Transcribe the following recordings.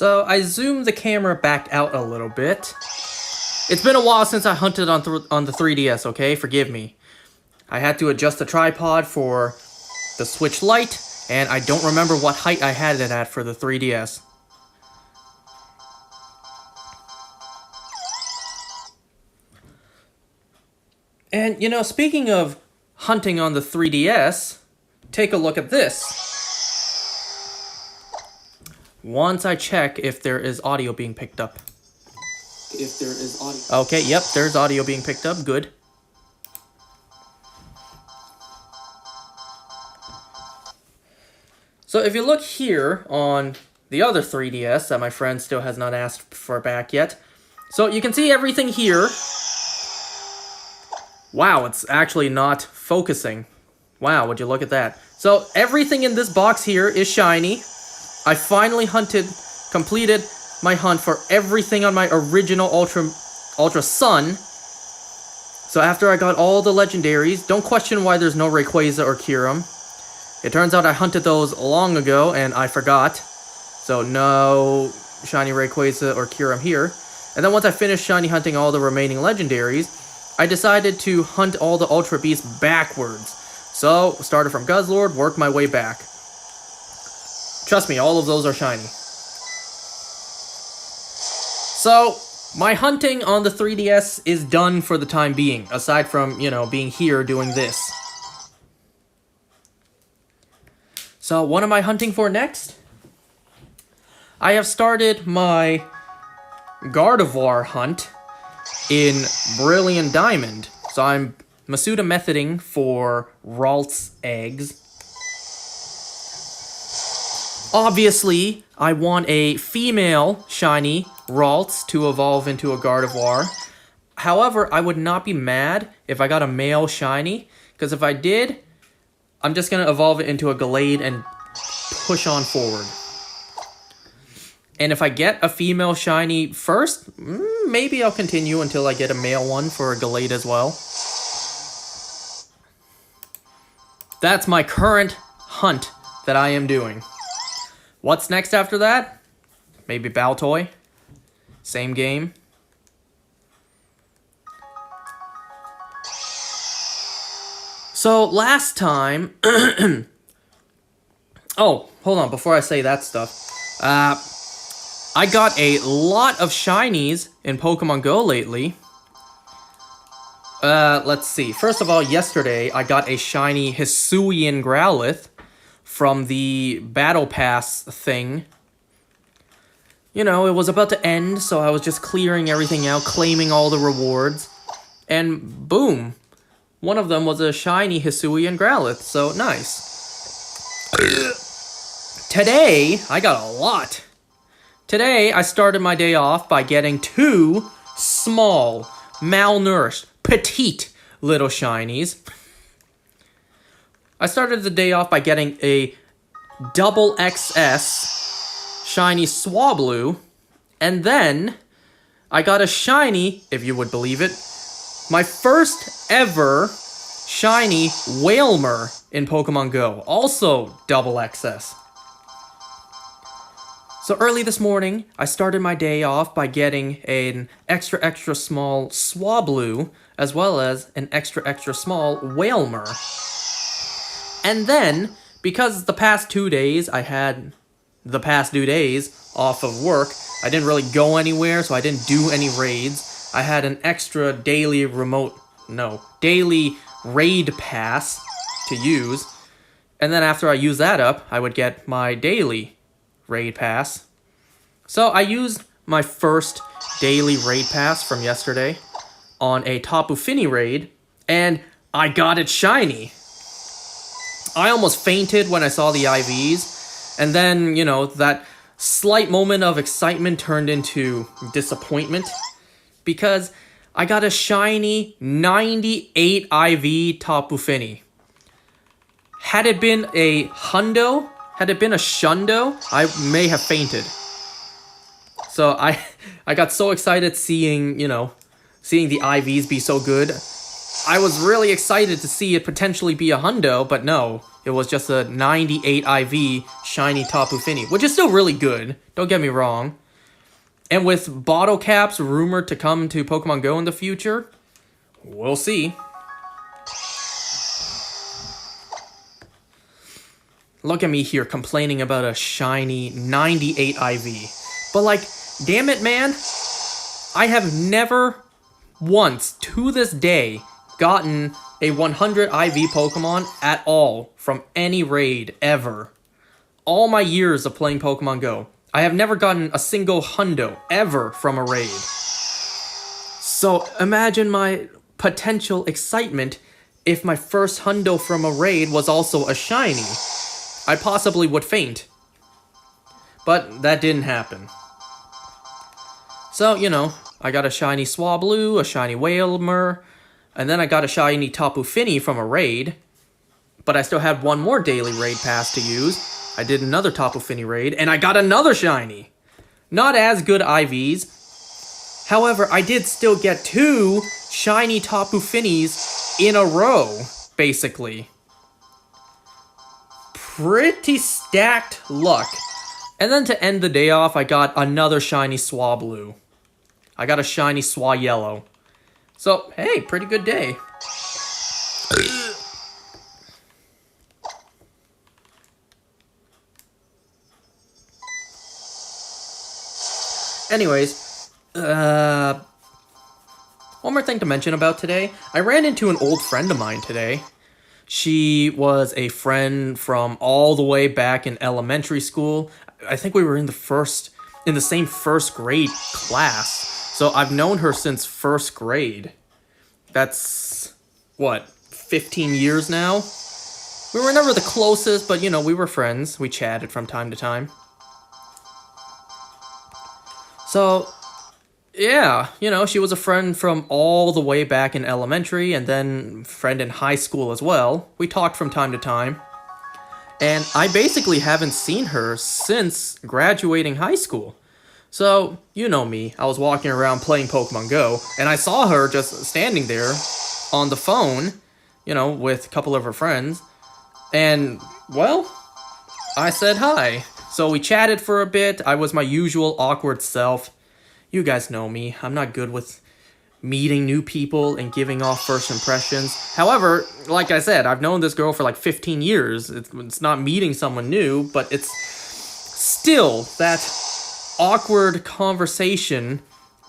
So I zoomed the camera back out a little bit. It's been a while since I hunted on the 3DS, okay? Forgive me. I had to adjust the tripod for the Switch Lite, and I don't remember what height I had it at for the 3DS. And, you know, speaking of hunting on the 3DS, take a look at this. Once I check if there is audio being picked up. If there is audio. Okay, yep, there's audio being picked up. Good. So if you look here on the other 3DS that my friend still has not asked for back yet, so you can see everything here. Wow, it's actually not focusing. Wow, would you look at that? So everything in this box here is shiny. I finally completed my hunt for everything on my original Ultra Sun. So after I got all the legendaries, don't question why there's no Rayquaza or Kyurem. It turns out I hunted those long ago and I forgot. So no shiny Rayquaza or Kyurem here. And then once I finished shiny hunting all the remaining legendaries, I decided to hunt all the Ultra Beasts backwards. So, started from Guzzlord, worked my way back. Trust me, all of those are shiny. So, my hunting on the 3DS is done for the time being, aside from, you know, being here doing this. So, what am I hunting for next? I have started my Gardevoir hunt in Brilliant Diamond. So I'm Masuda methoding for Ralts eggs. Obviously, I want a female shiny Ralts to evolve into a Gardevoir. However, I would not be mad if I got a male shiny, because if I did, I'm just going to evolve it into a Gallade and push on forward. And if I get a female shiny first, maybe I'll continue until I get a male one for a Gallade as well. That's my current hunt that I am doing. What's next after that? Maybe Baltoy. Same game. So last time... oh, hold on, before I say that stuff. I got a lot of shinies in Pokemon Go lately. Let's see. First of all, yesterday I got a shiny Hisuian Growlithe from the Battle Pass thing. You know, it was about to end, so I was just clearing everything out, claiming all the rewards. And boom! One of them was a shiny Hisuian Growlithe, so nice. Today, I got a lot. Today, I started my day off by getting 2 small, malnourished, petite little shinies. I started the day off by getting a double XS shiny Swablu, and then I got a shiny, if you would believe it, my first ever shiny Wailmer in Pokemon Go, also double XS. So early this morning, I started my day off by getting an extra small Swablu, as well as an extra small Wailmer. And then, because the past 2 days, I had the past 2 days off of work, I didn't really go anywhere, so I didn't do any raids. I had an extra daily raid pass to use. And then after I used that up, I would get my daily raid pass. So I used my first daily raid pass from yesterday on a Tapu Fini raid, and I got it shiny. I almost fainted when I saw the IVs, and then, you know, that slight moment of excitement turned into disappointment, because I got a shiny 98 IV Tapu Fini. Had it been a hundo, had it been a shundo, I may have fainted. So I got so excited seeing the IVs be so good. I was really excited to see it potentially be a hundo, but no. It was just a 98 IV shiny Tapu Fini, which is still really good. Don't get me wrong. And with bottle caps rumored to come to Pokemon Go in the future, we'll see. Look at me here complaining about a shiny 98 IV. But like, damn it, man. I have never once, to this day, gotten a 100 IV Pokemon at all from any raid ever. All my years of playing Pokemon Go, I have never gotten a single hundo ever from a raid. So imagine my potential excitement if my first hundo from a raid was also a shiny. I possibly would faint. But that didn't happen. So, you know, I got a shiny Swablu, a shiny Wailmer, and then I got a shiny Tapu Fini from a raid. But I still had one more daily raid pass to use. I did another Tapu Fini raid, and I got another shiny. Not as good IVs. However, I did still get 2 shiny Tapu Finis in a row, basically. Pretty stacked luck. And then to end the day off, I got another shiny Swablu. I got a shiny Swayellow. So, hey, pretty good day. Anyways, one more thing to mention about today. I ran into an old friend of mine today. She was a friend from all the way back in elementary school. I think we were in the same first grade class. So I've known her since first grade. That's, what, 15 years now? We were never the closest, but, you know, we were friends. We chatted from time to time. So, yeah, you know, she was a friend from all the way back in elementary, and then friend in high school as well. We talked from time to time. And I basically haven't seen her since graduating high school. So, you know me, I was walking around playing Pokemon Go, and I saw her just standing there on the phone, you know, with a couple of her friends. And, well, I said hi. So we chatted for a bit. I was my usual awkward self. You guys know me. I'm not good with meeting new people and giving off first impressions. However, like I said, I've known this girl for like 15 years. It's not meeting someone new, but it's still that awkward conversation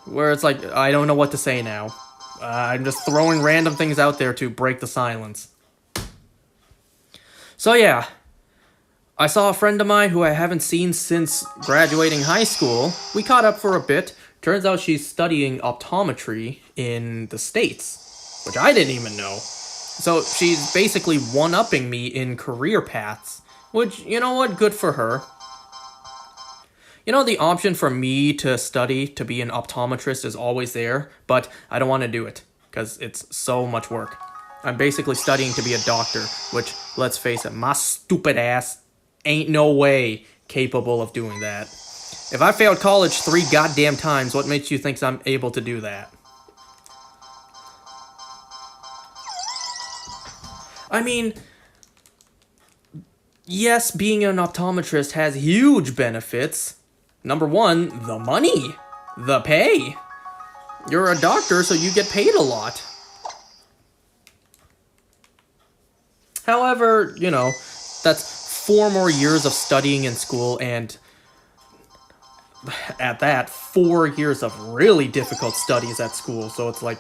where it's like, I don't know what to say now. I'm just throwing random things out there to break the silence. So yeah, I saw a friend of mine who I haven't seen since graduating high school. We caught up for a bit. Turns out she's studying optometry in the States, which I didn't even know. So she's basically one-upping me in career paths, which, you know what, good for her. You know, the option for me to study to be an optometrist is always there, but I don't want to do it, because it's so much work. I'm basically studying to be a doctor, which, let's face it, my stupid ass ain't no way capable of doing that. If I failed college 3 goddamn times, what makes you think I'm able to do that? I mean, yes, being an optometrist has huge benefits. Number 1, the money. The pay. You're a doctor, so you get paid a lot. However, you know, that's 4 more years of studying in school, and at that, 4 years of really difficult studies at school. So it's like,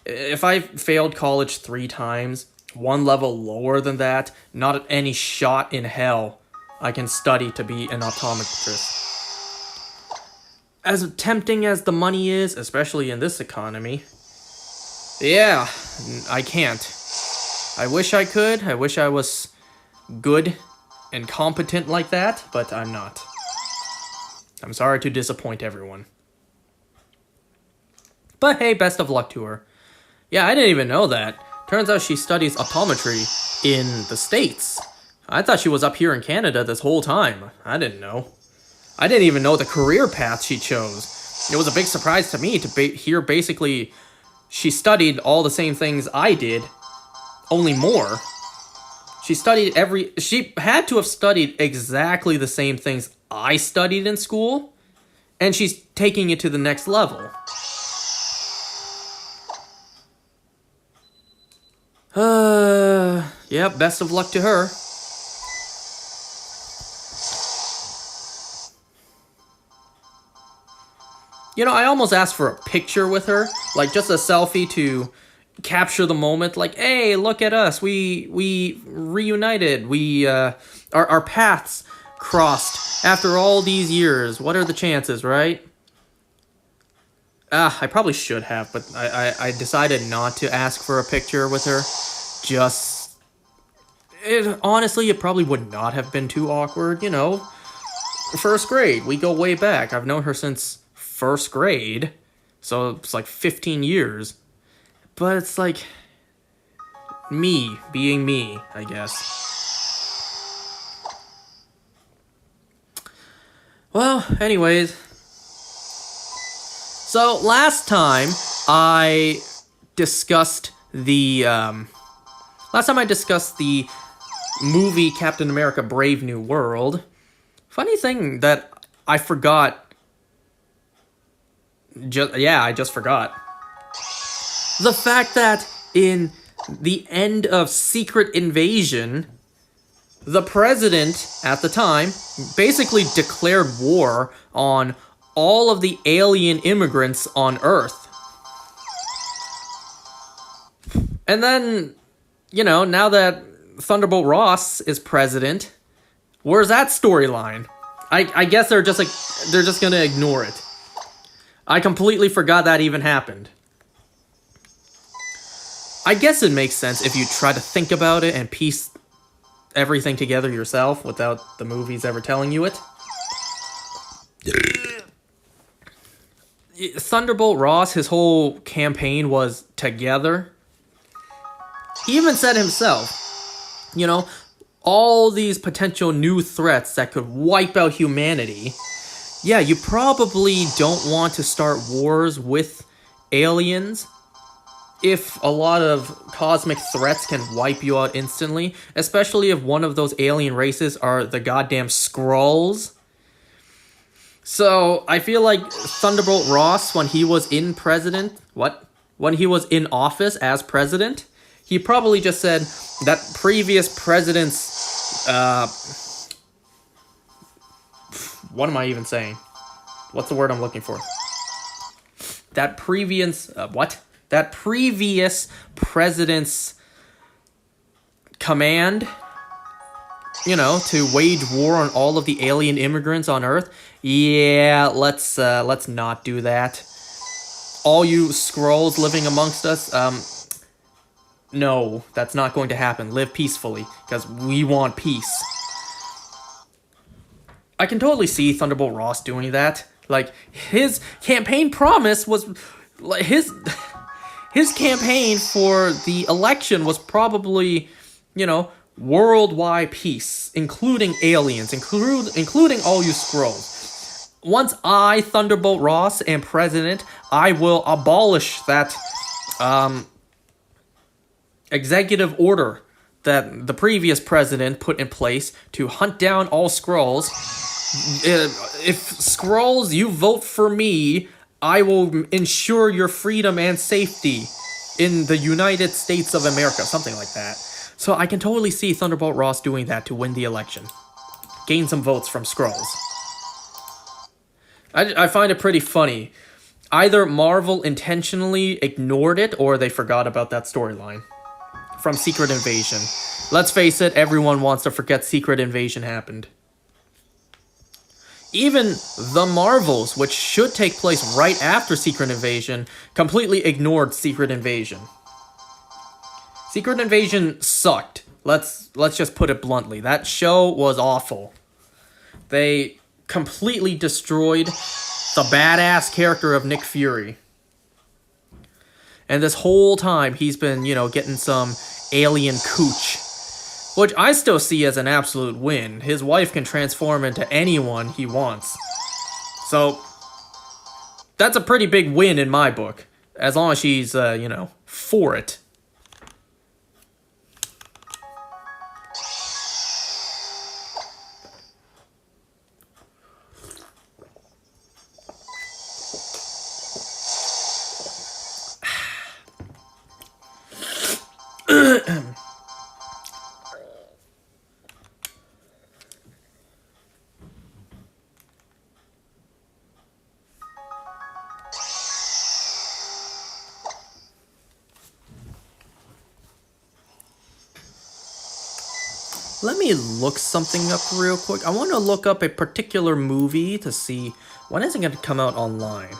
if I failed college 3 times, 1 level lower than that, not any shot in hell I can study to be an optometrist. As tempting as the money is, especially in this economy, yeah, I can't. I wish I could. I wish I was good and competent like that, but I'm not. I'm sorry to disappoint everyone. But hey, best of luck to her. Yeah, I didn't even know that. Turns out she studies optometry in the States. I thought she was up here in Canada this whole time. I didn't know. I didn't even know the career path she chose. It was a big surprise to me to hear basically she studied all the same things I did, only more. She had to have studied exactly the same things I studied in school, and she's taking it to the next level. Yeah, best of luck to her. You know, I almost asked for a picture with her, like just a selfie to capture the moment. Like, hey, look at us, we reunited, our paths crossed after all these years. What are the chances, right? I probably should have, but I decided not to ask for a picture with her. Honestly, it probably would not have been too awkward, you know. First grade, we go way back. I've known her since first grade, so it's like 15 years. But it's like me being me, I guess. Well, anyways. So last time I discussed the movie Captain America Brave New World. Funny thing that I forgot. I just forgot. The fact that in the end of Secret Invasion, the president at the time basically declared war on all of the alien immigrants on Earth. And then, you know, now that Thunderbolt Ross is president, where's that storyline? I guess they're just gonna ignore it. I completely forgot that even happened. I guess it makes sense if you try to think about it and piece everything together yourself without the movies ever telling you it. Thunderbolt Ross, his whole campaign was together. He even said himself, you know, all these potential new threats that could wipe out humanity. Yeah, you probably don't want to start wars with aliens if a lot of cosmic threats can wipe you out instantly, especially if one of those alien races are the goddamn Skrulls. So, I feel like Thunderbolt Ross, when he was in office as president, he probably just said that previous president's, what am I even saying? What's the word I'm looking for? That previous president's command, you know, to wage war on all of the alien immigrants on Earth. Yeah, let's not do that. All you Skrulls living amongst us, no, that's not going to happen. Live peacefully, because we want peace. I can totally see Thunderbolt Ross doing that. Like, his campaign promise was... His campaign for the election was probably, you know, worldwide peace, including aliens, including all you Skrulls. Once I, Thunderbolt Ross, am president, I will abolish that executive order that the previous president put in place to hunt down all Skrulls. If Skrulls, you vote for me, I will ensure your freedom and safety in the United States of America. Something like that. So I can totally see Thunderbolt Ross doing that to win the election. Gain some votes from Skrulls. I find it pretty funny. Either Marvel intentionally ignored it or they forgot about that storyline from Secret Invasion. Let's face it, everyone wants to forget Secret Invasion happened. Even the Marvels, which should take place right after Secret Invasion, completely ignored Secret Invasion. Secret Invasion sucked. Let's just put it bluntly. That show was awful. They completely destroyed the badass character of Nick Fury. And this whole time, he's been, you know, getting some alien cooch. Which I still see as an absolute win. His wife can transform into anyone he wants. So, that's a pretty big win in my book. As long as she's, you know, for it. Let me look something up real quick. I want to look up a particular movie to see when is it going to come out online.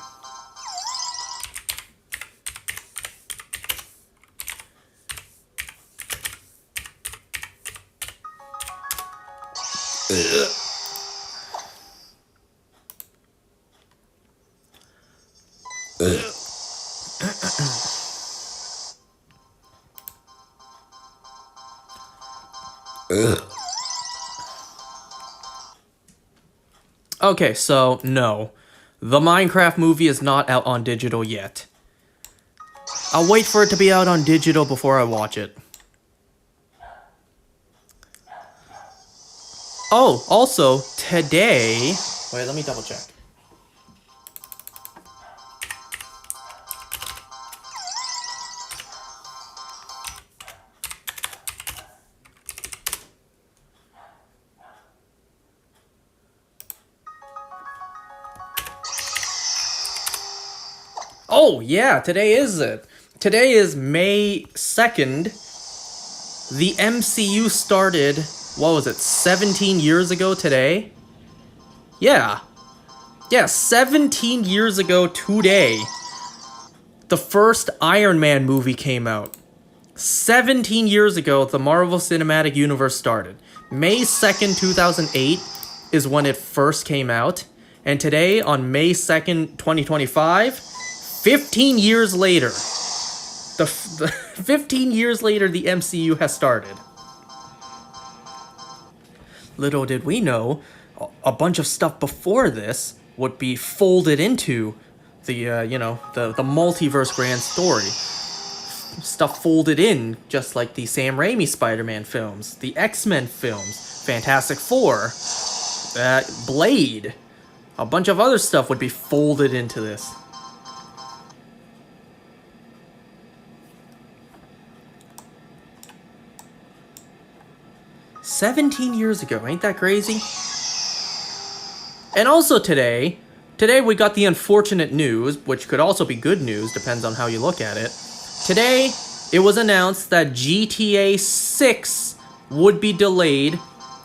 Okay, so no. The Minecraft movie is not out on digital yet. I'll wait for it to be out on digital before I watch it. Oh, also, today... Wait, let me double check. Oh, yeah, today is it. Today is May 2nd. The MCU started, what was it, 17 years ago today? Yeah. Yeah, 17 years ago today. The first Iron Man movie came out. 17 years ago, the Marvel Cinematic Universe started. May 2nd, 2008 is when it first came out. And today, on May 2nd, 2025... 15 years later, the 15 years later, the MCU has started. Little did we know, a bunch of stuff before this would be folded into the, you know, the multiverse grand story. Stuff folded in, just like the Sam Raimi Spider-Man films, the X-Men films, Fantastic Four, Blade. A bunch of other stuff would be folded into this. 17 years ago, ain't that crazy? And also today we got the unfortunate news, which could also be good news, depends on how you look at it. Today, it was announced that GTA 6 would be delayed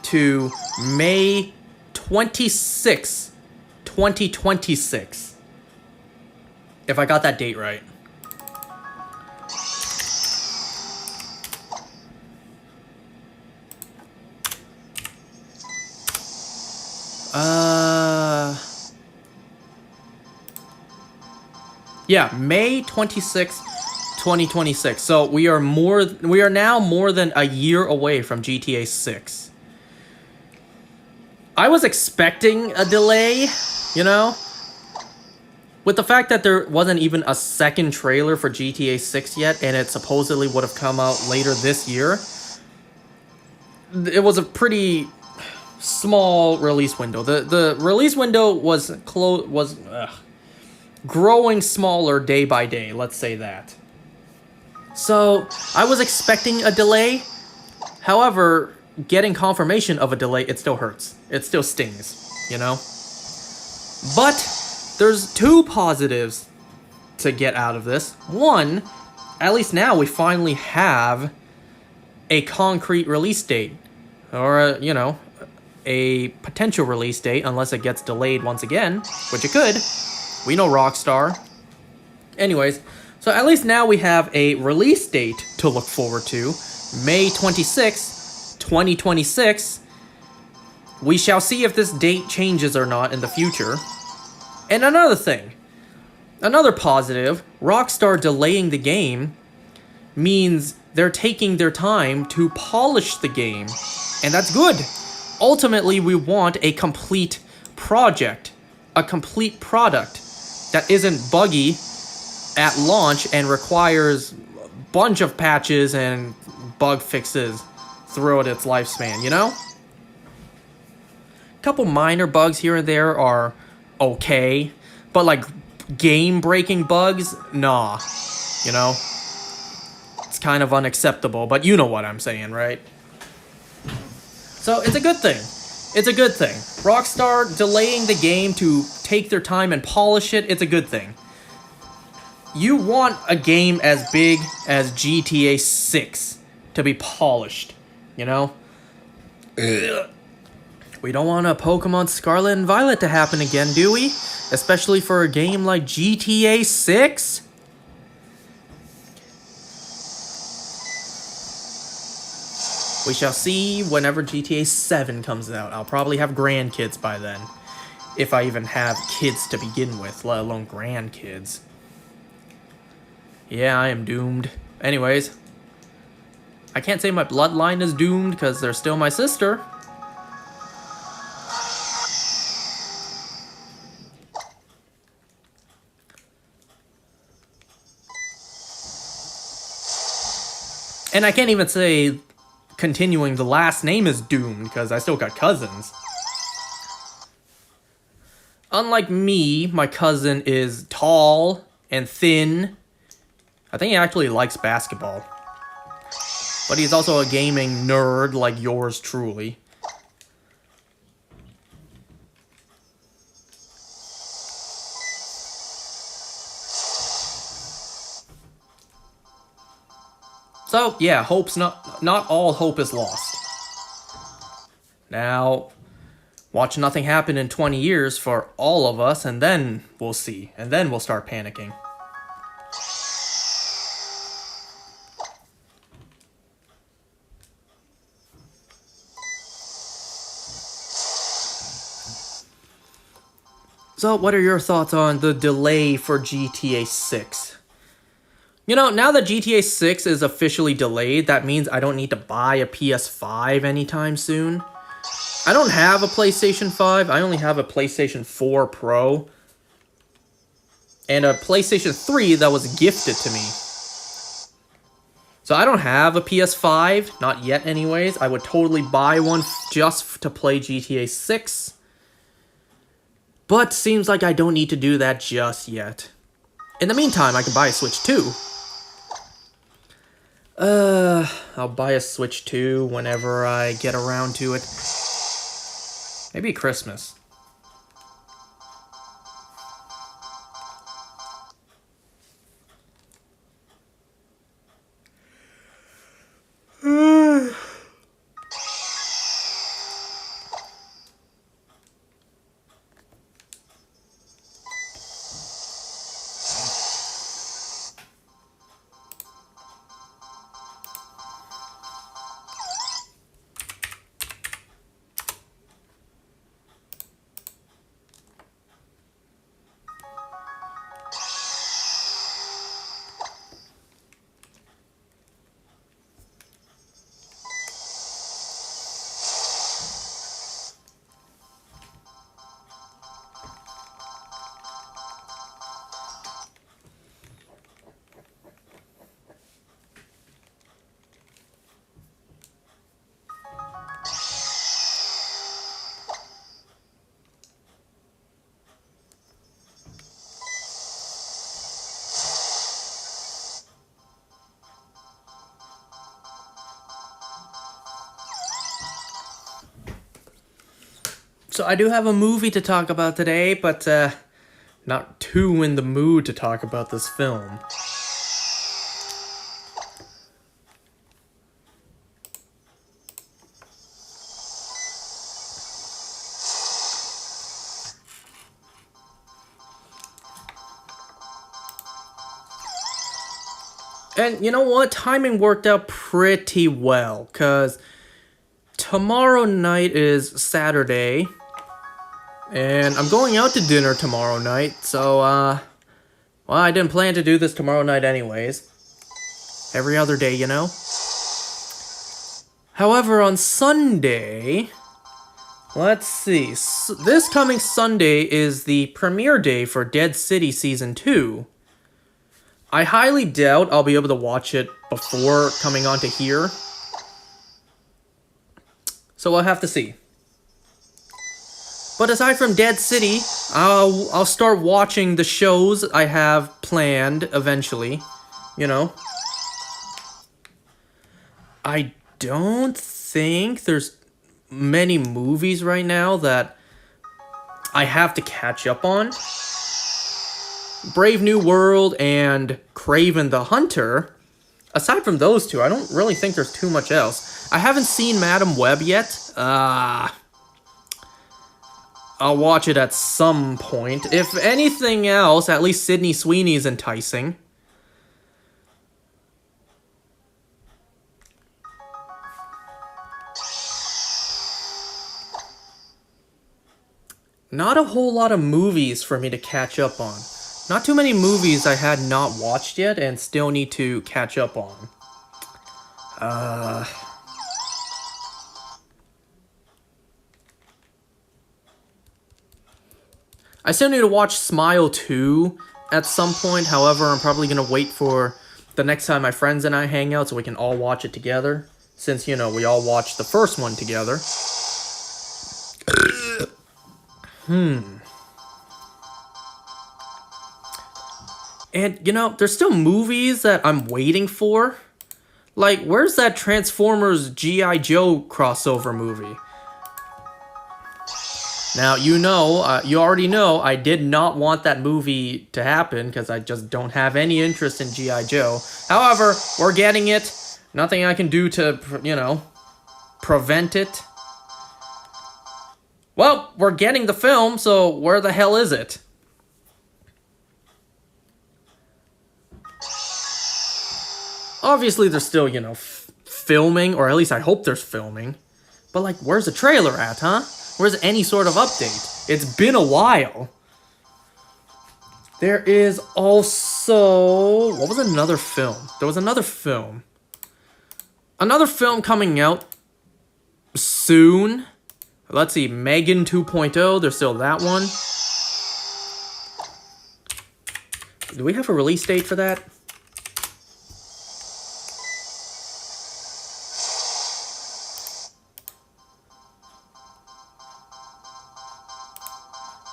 to May 26, 2026. If I got that date right. Yeah, May 26th, 2026. So we are now more than a year away from GTA 6. I was expecting a delay, you know? With the fact that there wasn't even a second trailer for GTA 6 yet, and it supposedly would have come out later this year, it was a pretty small release window. The release window was growing smaller day by day, let's say that. So, I was expecting a delay. However, getting confirmation of a delay, it still hurts. It still stings, you know? But there's two positives to get out of this. One, at least now we finally have a concrete release date. Or, you know, a potential release date, unless it gets delayed once again, which it could. We know Rockstar. Anyways, so at least now we have a release date to look forward to. May 26, 2026. We shall see if this date changes or not in the future. And another thing. Another positive, Rockstar delaying the game means they're taking their time to polish the game. And that's good. Ultimately, we want a complete project. A complete product that isn't buggy at launch and requires a bunch of patches and bug fixes throughout its lifespan, you know? A couple minor bugs here and there are okay, but like game-breaking bugs, nah, you know? It's kind of unacceptable, but you know what I'm saying, right? So it's a good thing. It's a good thing. Rockstar delaying the game to take their time and polish it, it's a good thing. You want a game as big as GTA 6 to be polished, you know? Ugh. We don't want a Pokemon Scarlet and Violet to happen again, do we? Especially for a game like GTA 6? We shall see whenever GTA 7 comes out. I'll probably have grandkids by then. If I even have kids to begin with, let alone grandkids. Yeah, I am doomed. Anyways, I can't say my bloodline is doomed because they're still my sister. And I can't even say continuing the last name is doomed because I still got cousins. Unlike me, my cousin is tall and thin. I think he actually likes basketball. But he's also a gaming nerd like yours truly. So, yeah, hope's not all hope is lost. Now, watch nothing happen in 20 years for all of us, and then we'll see. And then we'll start panicking. So, what are your thoughts on the delay for GTA 6? You know, now that GTA 6 is officially delayed, that means I don't need to buy a PS5 anytime soon. I don't have a PlayStation 5, I only have a PlayStation 4 Pro. And a PlayStation 3 that was gifted to me. So I don't have a PS5, not yet anyways. I would totally buy one just to play GTA 6. But seems like I don't need to do that just yet. In the meantime, I can buy a Switch 2. I'll buy a Switch 2 whenever I get around to it. Maybe Christmas. So I do have a movie to talk about today, but not too in the mood to talk about this film. And you know what? Timing worked out pretty well, because tomorrow night is Saturday, and I'm going out to dinner tomorrow night, so, well, I didn't plan to do this tomorrow night anyways. Every other day, you know? However, on Sunday, let's see, this coming Sunday is the premiere day for Dead City Season 2. I highly doubt I'll be able to watch it before coming on to here. So we'll have to see. But aside from Dead City, I'll start watching the shows I have planned eventually. You know. I don't think there's many movies right now that I have to catch up on. Brave New World and Kraven the Hunter. Aside from those two, I don't really think there's too much else. I haven't seen Madam Web yet. I'll watch it at some point. If anything else, at least Sydney Sweeney is enticing. Not a whole lot of movies for me to catch up on. Not too many movies I had not watched yet and still need to catch up on. I still need to watch Smile 2 at some point. However, I'm probably going to wait for the next time my friends and I hang out so we can all watch it together. Since, you know, we all watched the first one together. And, you know, there's still movies that I'm waiting for. Like, where's that Transformers G.I. Joe crossover movie? Now, you know, you already know I did not want that movie to happen because I just don't have any interest in G.I. Joe. However, we're getting it. Nothing I can do to, you know, prevent it. Well, we're getting the film, so where the hell is it? Obviously, there's still, you know, filming, or at least I hope there's filming. But, like, where's the trailer at, huh? Where's any sort of update? It's been a while. There is also... What was another film? There was another film. Another film coming out soon. Let's see, Megan 2.0, there's still that one. Do we have a release date for that?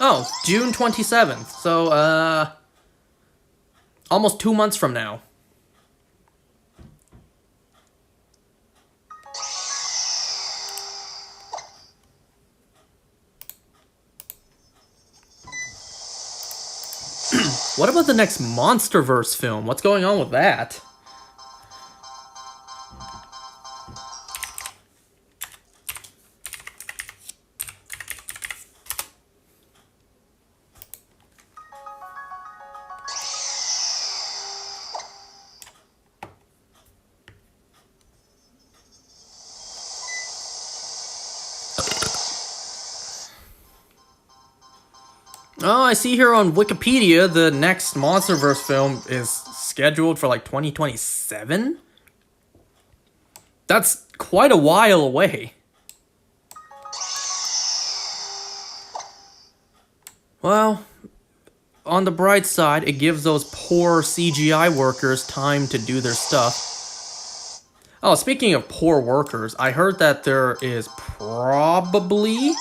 Oh, June 27th. So, almost 2 months from now. What about the next MonsterVerse film? What's going on with that? Oh, I see here on Wikipedia the next MonsterVerse film is scheduled for like 2027? That's quite a while away. Well, on the bright side, it gives those poor CGI workers time to do their stuff. Oh, speaking of poor workers, I heard that there is probably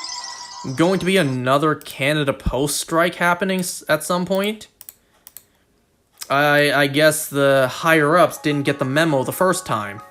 going to be another Canada Post strike happening at some point. I guess the higher-ups didn't get the memo the first time.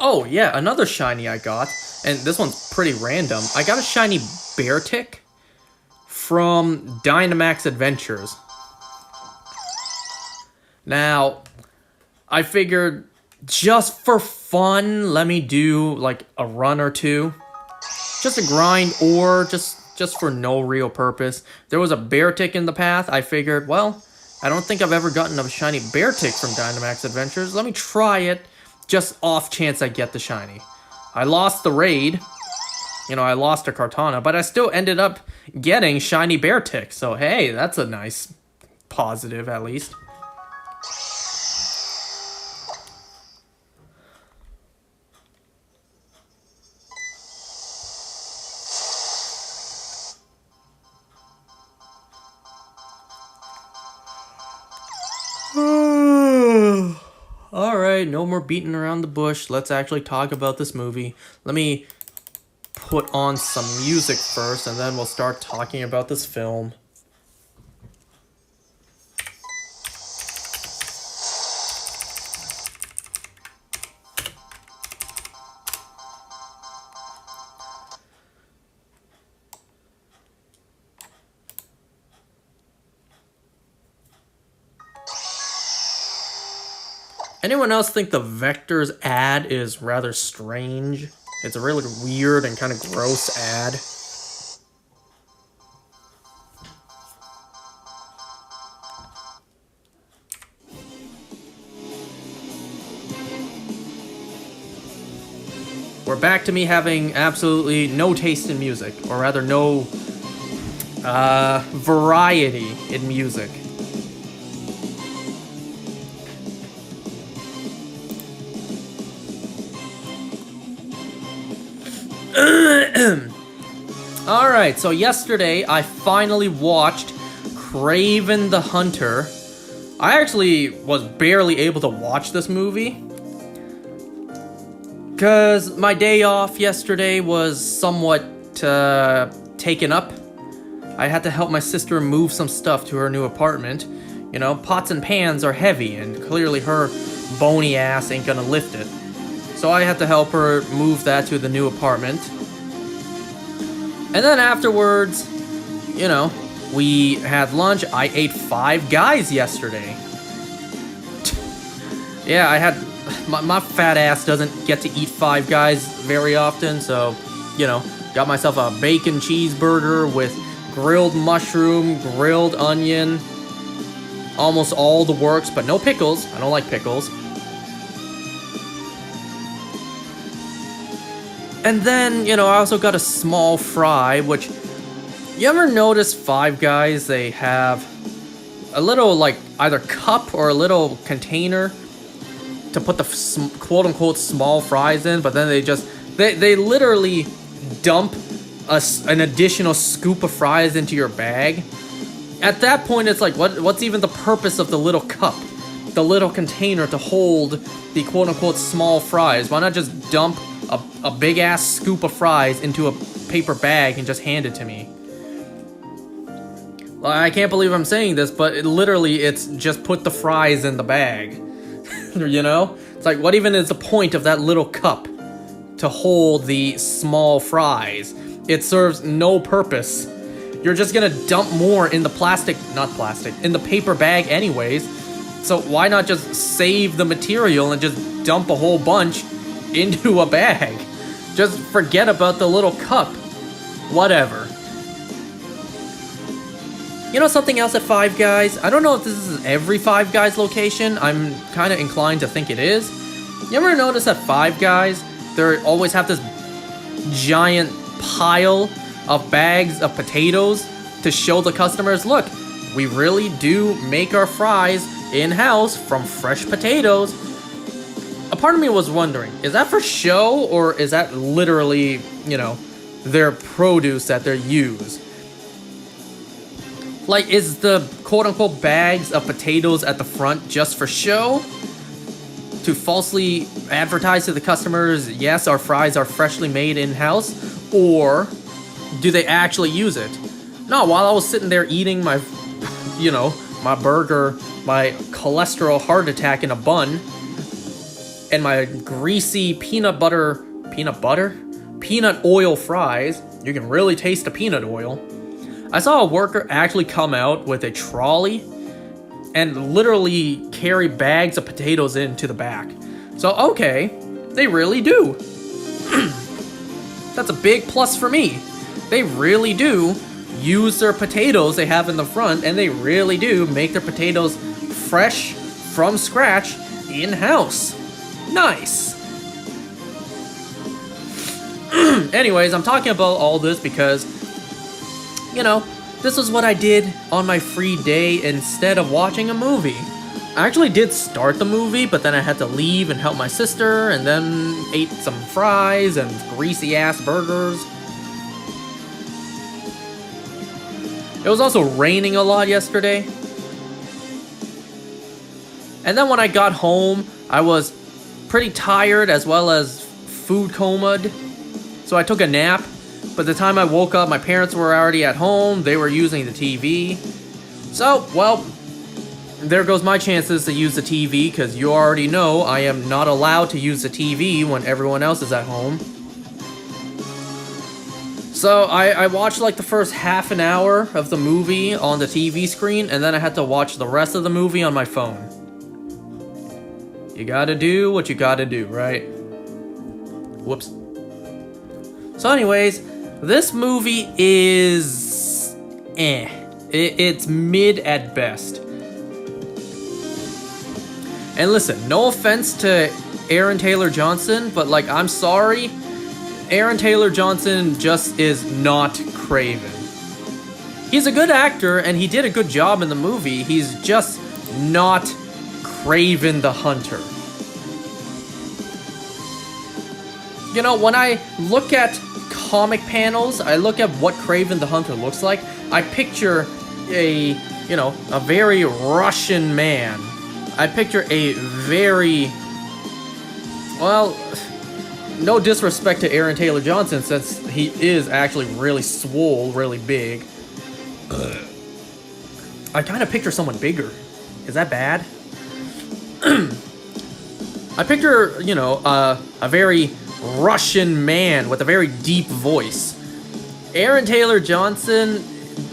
Oh, yeah, another shiny I got, and this one's pretty random. I got a shiny Beartic from Dynamax Adventures. Now, I figured just for fun, let me do like a run or two. Just a grind or just for no real purpose. There was a Beartic in the path. I figured, well, I don't think I've ever gotten a shiny Beartic from Dynamax Adventures. Let me try it just off chance I get the shiny. I lost the raid. You know, I lost a Kartana, but I still ended up getting shiny Beartic. So hey, that's a nice positive at least. Alright, no more beating around the bush. Let's actually talk about this movie. Let me put on some music first, and then we'll start talking about this film. Anyone else think the Vector's ad is rather strange? It's a really weird and kind of gross ad. We're back to me having absolutely no taste in music, or rather no variety in music. Alright, so yesterday I finally watched Kraven the Hunter. I actually was barely able to watch this movie because my day off yesterday was somewhat taken up. I had to help my sister move some stuff to her new apartment. You know, pots and pans are heavy, and clearly her bony ass ain't gonna lift it. So I had to help her move that to the new apartment. And then afterwards, you know, we had lunch. I ate 5 Guys yesterday. Yeah, I had... My fat ass doesn't get to eat 5 Guys very often, so, you know, got myself a bacon cheeseburger with grilled mushroom, grilled onion, almost all the works, but no pickles. I don't like pickles. And then, you know, I also got a small fry, which... You ever notice 5 Guys, they have a little, like, either cup or a little container to put the quote-unquote small fries in, but then they just... They literally dump an additional scoop of fries into your bag. At that point, it's like, what's even the purpose of the little cup? The little container to hold the quote-unquote small fries? Why not just dump a big-ass scoop of fries into a paper bag and just hand it to me? Well, I can't believe I'm saying this, but it's just put the fries in the bag. You know? It's like, what even is the point of that little cup to hold the small fries? It serves no purpose. You're just gonna dump more in the in the paper bag anyways. So why not just save the material and just dump a whole bunch into a bag? Just forget about the little cup. Whatever. You know something else at 5 Guys? I don't know if this is every 5 Guys location. I'm kind of inclined to think it is. You ever notice at 5 Guys, they always have this giant pile of bags of potatoes to show the customers, look, we really do make our fries in-house from fresh potatoes. A part of me was wondering, is that for show, or is that literally, you know, their produce that they use? Like, is the quote-unquote bags of potatoes at the front just for show? To falsely advertise to the customers, yes, our fries are freshly made in-house? Or do they actually use it? No, while I was sitting there eating my, you know, my burger, my cholesterol heart attack in a bun, and my greasy peanut oil fries, you can really taste the peanut oil. I saw a worker actually come out with a trolley and literally carry bags of potatoes into the back. So, okay, they really do. That's a big plus for me. They really do use their potatoes they have in the front, and they really do make their potatoes fresh from scratch in-house. Nice. Anyways, I'm talking about all this because, you know, this was what I did on my free day instead of watching a movie. I actually did start the movie, but then I had to leave and help my sister, and then ate some fries and greasy-ass burgers. It was also raining a lot yesterday. And then when I got home, I was pretty tired as well as food comaed. So I took a nap. By the time I woke up, my parents were already at home. They were using the TV. So, well, there goes my chances to use the TV, because you already know I am not allowed to use the TV when everyone else is at home. So I watched like the first half an hour of the movie on the TV screen, and then I had to watch the rest of the movie on my phone. You gotta do what you gotta do, right? Whoops. So anyways, this movie is it's mid at best. And listen, no offense to Aaron Taylor Johnson, but like, I'm sorry, Aaron Taylor Johnson just is not Kraven. He's a good actor and he did a good job in the movie. He's just not Kraven the Hunter. You know, when I look at comic panels, I look at what Kraven the Hunter looks like, I picture a very Russian man. I picture a very, well, no disrespect to Aaron Taylor Johnson, since he is actually really swole, really big. I kind of picture someone bigger. Is that bad? I picture, a very Russian man with a very deep voice. Aaron Taylor Johnson,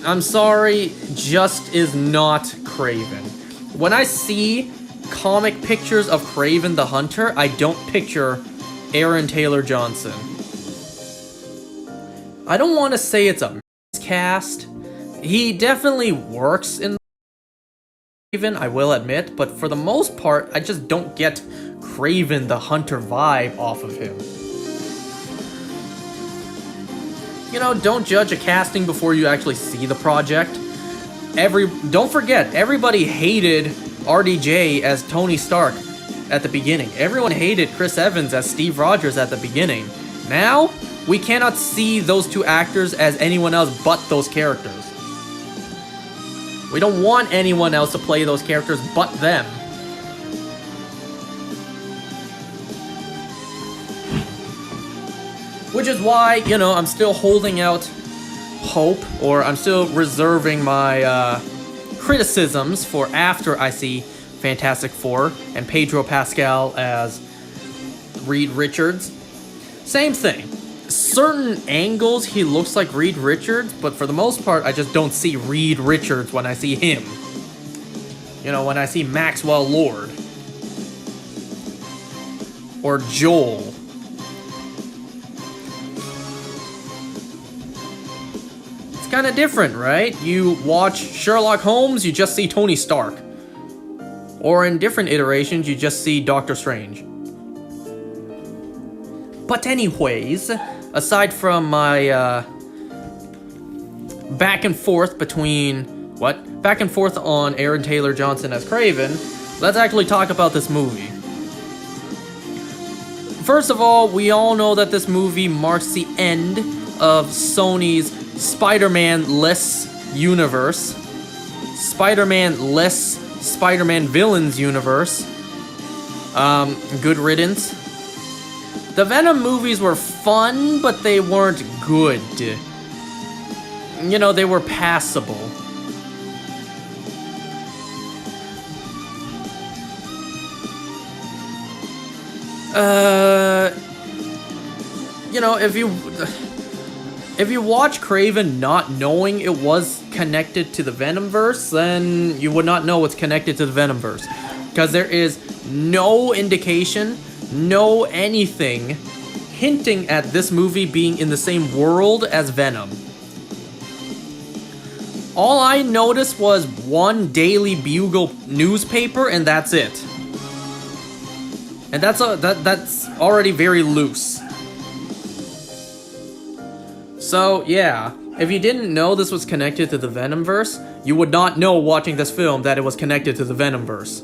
I'm sorry, just is not Kraven. When I see comic pictures of Kraven the Hunter, I don't picture Aaron Taylor Johnson. I don't want to say it's a miscast. He definitely works in Kraven, I will admit, but for the most part, I just don't get Kraven the Hunter vibe off of him. You know, don't judge a casting before you actually see the project. Don't forget, everybody hated RDJ as Tony Stark at the beginning. Everyone hated Chris Evans as Steve Rogers at the beginning. Now, we cannot see those two actors as anyone else but those characters. We don't want anyone else to play those characters but them. Which is why, I'm still holding out hope, or I'm still reserving my criticisms for after I see Fantastic Four and Pedro Pascal as Reed Richards. Same thing. Certain angles he looks like Reed Richards, but for the most part I just don't see Reed Richards when I see him. When I see Maxwell Lord or Joel. It's kind of different, right? You watch Sherlock Holmes, you just see Tony Stark. Or in different iterations, you just see Doctor Strange. But anyways, aside from my back and forth on Aaron Taylor Johnson as Kraven, let's actually talk about this movie. First of all, we all know that this movie marks the end of Sony's Spider-Man-less universe. Spider-Man-less Spider-Man villains universe. Good riddance. The Venom movies were fun, but they weren't good. They were passable. If you watch Kraven not knowing it was connected to the Venomverse, then you would not know it's connected to the Venomverse. Because there is no indication, no anything hinting at this movie being in the same world as Venom. All I noticed was one Daily Bugle newspaper, and that's it. And that's already very loose. So, yeah, if you didn't know this was connected to the Venomverse, you would not know watching this film that it was connected to the Venomverse.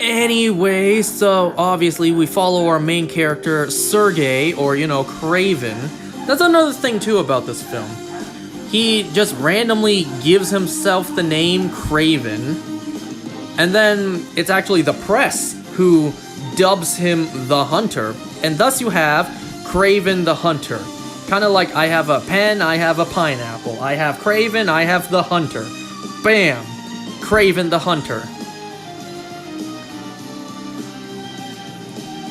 Anyway, so obviously we follow our main character, Sergey, or, you know, Craven. That's another thing, too, about this film. He just randomly gives himself the name Craven, and then it's actually the press who dubs him the Hunter, and thus you have Craven the Hunter. Kind of like I have a pen, I have a pineapple. I have Craven, I have the Hunter. Bam! Craven the Hunter.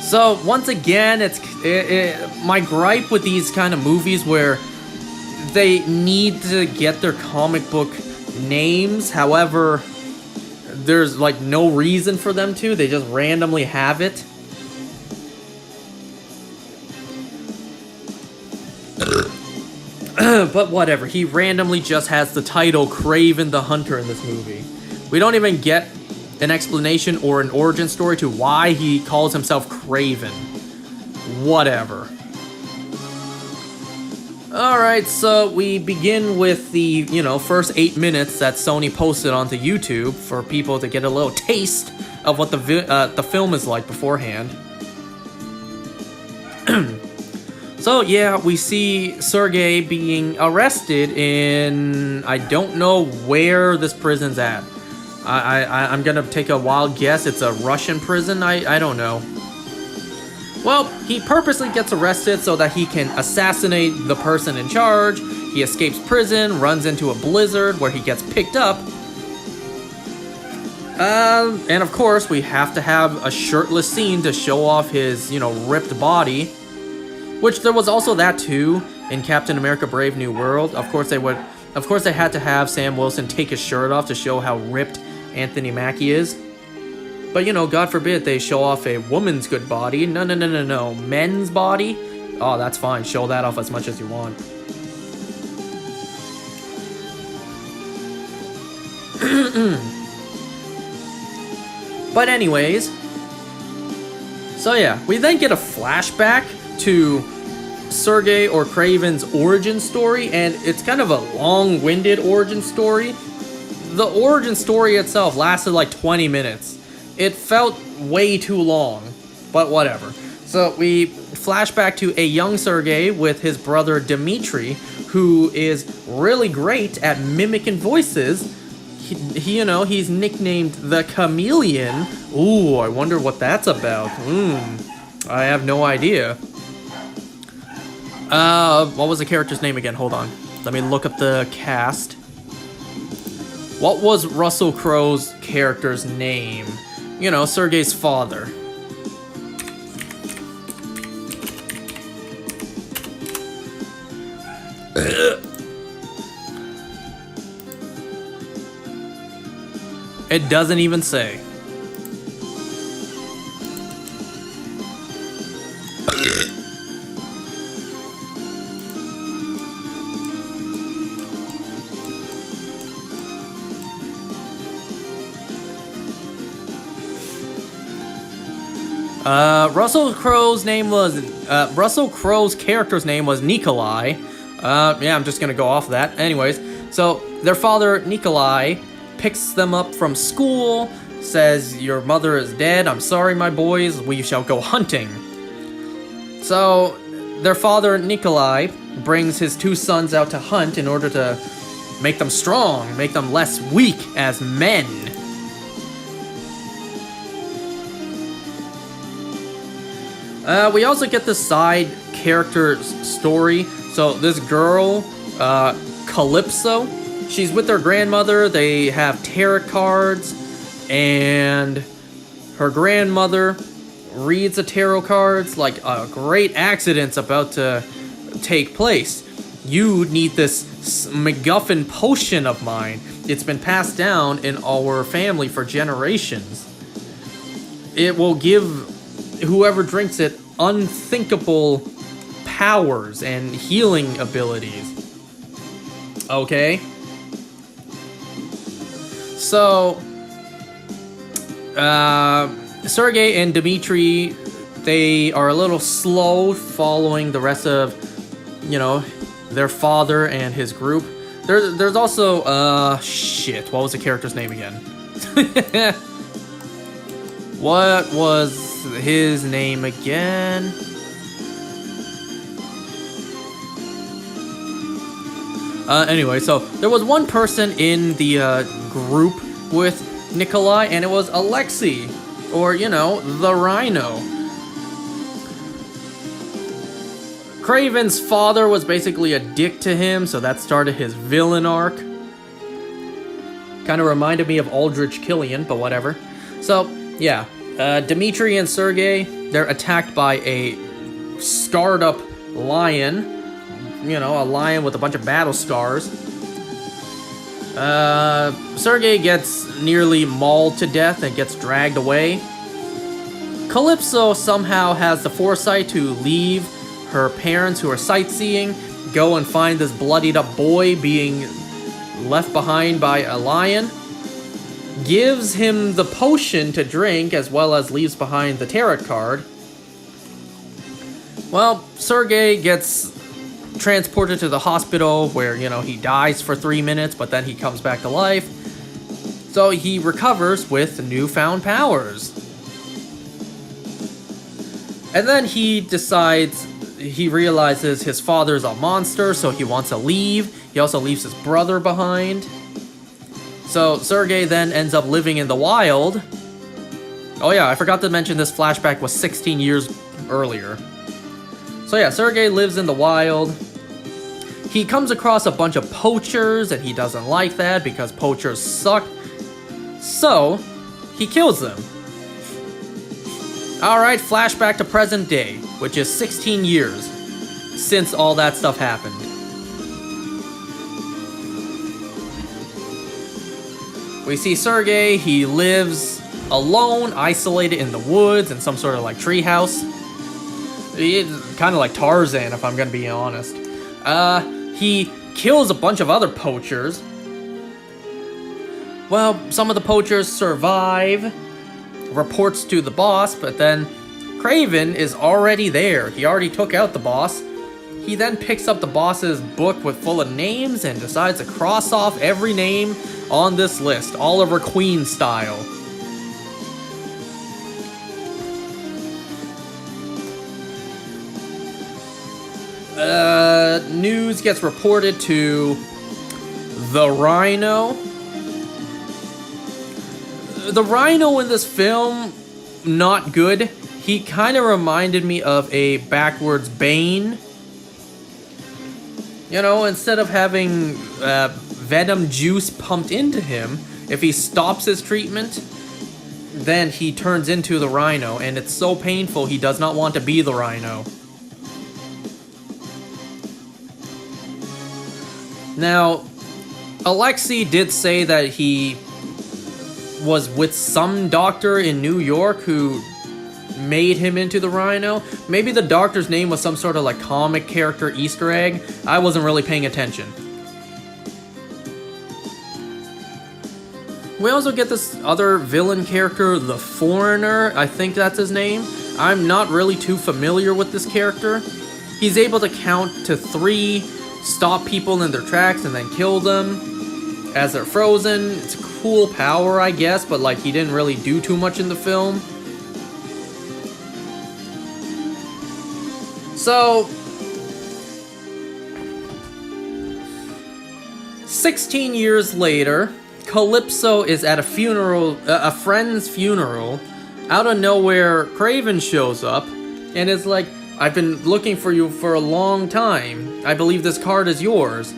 So, once again, my gripe with these kind of movies where they need to get their comic book names, however, there's like no reason for them to, they just randomly have it. But whatever, he randomly just has the title Craven the Hunter in this movie. We don't even get an explanation or an origin story to why he calls himself Craven. Whatever. Alright, so we begin with the, you know, first 8 minutes that Sony posted onto YouTube for people to get a little taste of what the film is like beforehand. So yeah, we see Sergey being arrested in, I don't know where this prison's at. I'm gonna take a wild guess. It's a Russian prison. I don't know. Well, he purposely gets arrested so that he can assassinate the person in charge. He escapes prison, runs into a blizzard where he gets picked up. And of course, we have to have a shirtless scene to show off his, you know, ripped body. Which there was also that too in Captain America: Brave New World. Of course they had to have Sam Wilson take his shirt off to show how ripped Anthony Mackie is. But, you know, God forbid they show off a woman's good body. No. Men's body? Oh, that's fine. Show that off as much as you want. But anyways. So yeah, we then get a flashback to Sergey or Craven's origin story. And it's kind of a long-winded origin story. The origin story itself lasted like 20 minutes. It felt way too long, but whatever. So we flash back to a young Sergey with his brother Dmitri, who is really great at mimicking voices. He, you know, he's nicknamed the Chameleon. Ooh, I wonder what that's about. I have no idea. What was the character's name again? Hold on. Let me look up the cast. What was Russell Crowe's character's name? You know, Sergey's father. It doesn't even say. Russell Crowe's character's name was Nikolai. Yeah, I'm just gonna go off of that. Anyways, so their father, Nikolai, picks them up from school, says, "Your mother is dead. I'm sorry, my boys. We shall go hunting." So their father, Nikolai, brings his two sons out to hunt in order to make them strong, make them less weak as men. We also get the side character story. So this girl, Calypso, she's with her grandmother. They have tarot cards, and her grandmother reads the tarot cards like a great accident's about to take place. You need this MacGuffin potion of mine. It's been passed down in our family for generations. It will give whoever drinks it unthinkable powers and healing abilities. Okay? So, Sergey and Dmitri, they are a little slow following the rest of, their father and his group. There's also, shit, what was the character's name again? What was his name again? Anyway, so there was one person in the group with Nikolai, and it was Uxie, or, the Rhino. Kraven's father was basically a dick to him, so that started his villain arc. Kind of reminded me of Aldrich Killian, but whatever. So, yeah, Dmitri and Sergey, they're attacked by a scarred up lion. A lion with a bunch of battle scars. Sergey gets nearly mauled to death and gets dragged away. Calypso somehow has the foresight to leave her parents who are sightseeing, go and find this bloodied up boy being left behind by a lion, gives him the potion to drink as well as leaves behind the tarot card. Well, Sergey gets transported to the hospital where, he dies for 3 minutes, but then he comes back to life. So he recovers with newfound powers. And then he realizes his father's a monster, so he wants to leave. He also leaves his brother behind. So Sergey then ends up living in the wild. Oh yeah, I forgot to mention this flashback was 16 years earlier. So yeah, Sergey lives in the wild. He comes across a bunch of poachers, and he doesn't like that because poachers suck. So, he kills them. Alright, flashback to present day, which is 16 years since all that stuff happened. We see Sergey, he lives alone, isolated in the woods, in some sort of treehouse. Kind of like Tarzan, if I'm gonna be honest. He kills a bunch of other poachers. Well, some of the poachers survive, reports to the boss, but then Kraven is already there. He already took out the boss. He then picks up the boss's book full of names and decides to cross off every name on this list, Oliver Queen style. News gets reported to the Rhino. The Rhino in this film, not good. He kind of reminded me of a backwards Bane. Instead of having venom juice pumped into him, if he stops his treatment, then he turns into the Rhino, and it's so painful he does not want to be the Rhino. Now, Uxie did say that he was with some doctor in New York who made him into the Rhino. Maybe the doctor's name was some sort of comic character Easter egg. I wasn't really paying attention. We also get this other villain character, the Foreigner. I think that's his name. I'm not really too familiar with this character. He's able to count to 3, stop people in their tracks, and then kill them as they're frozen. It's a cool power, I guess, but he didn't really do too much in the film. So, 16 years later, Calypso is at a friend's funeral. Out of nowhere, Kraven shows up and is like, "I've been looking for you for a long time. I believe this card is yours."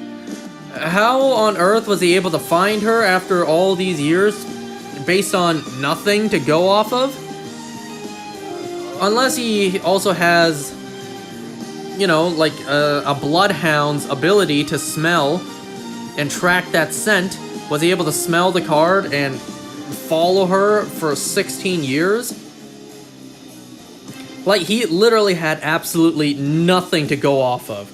How on earth was he able to find her after all these years based on nothing to go off of? Unless he also has, a bloodhound's ability to smell and track that scent. Was he able to smell the card and follow her for 16 years? He literally had absolutely nothing to go off of.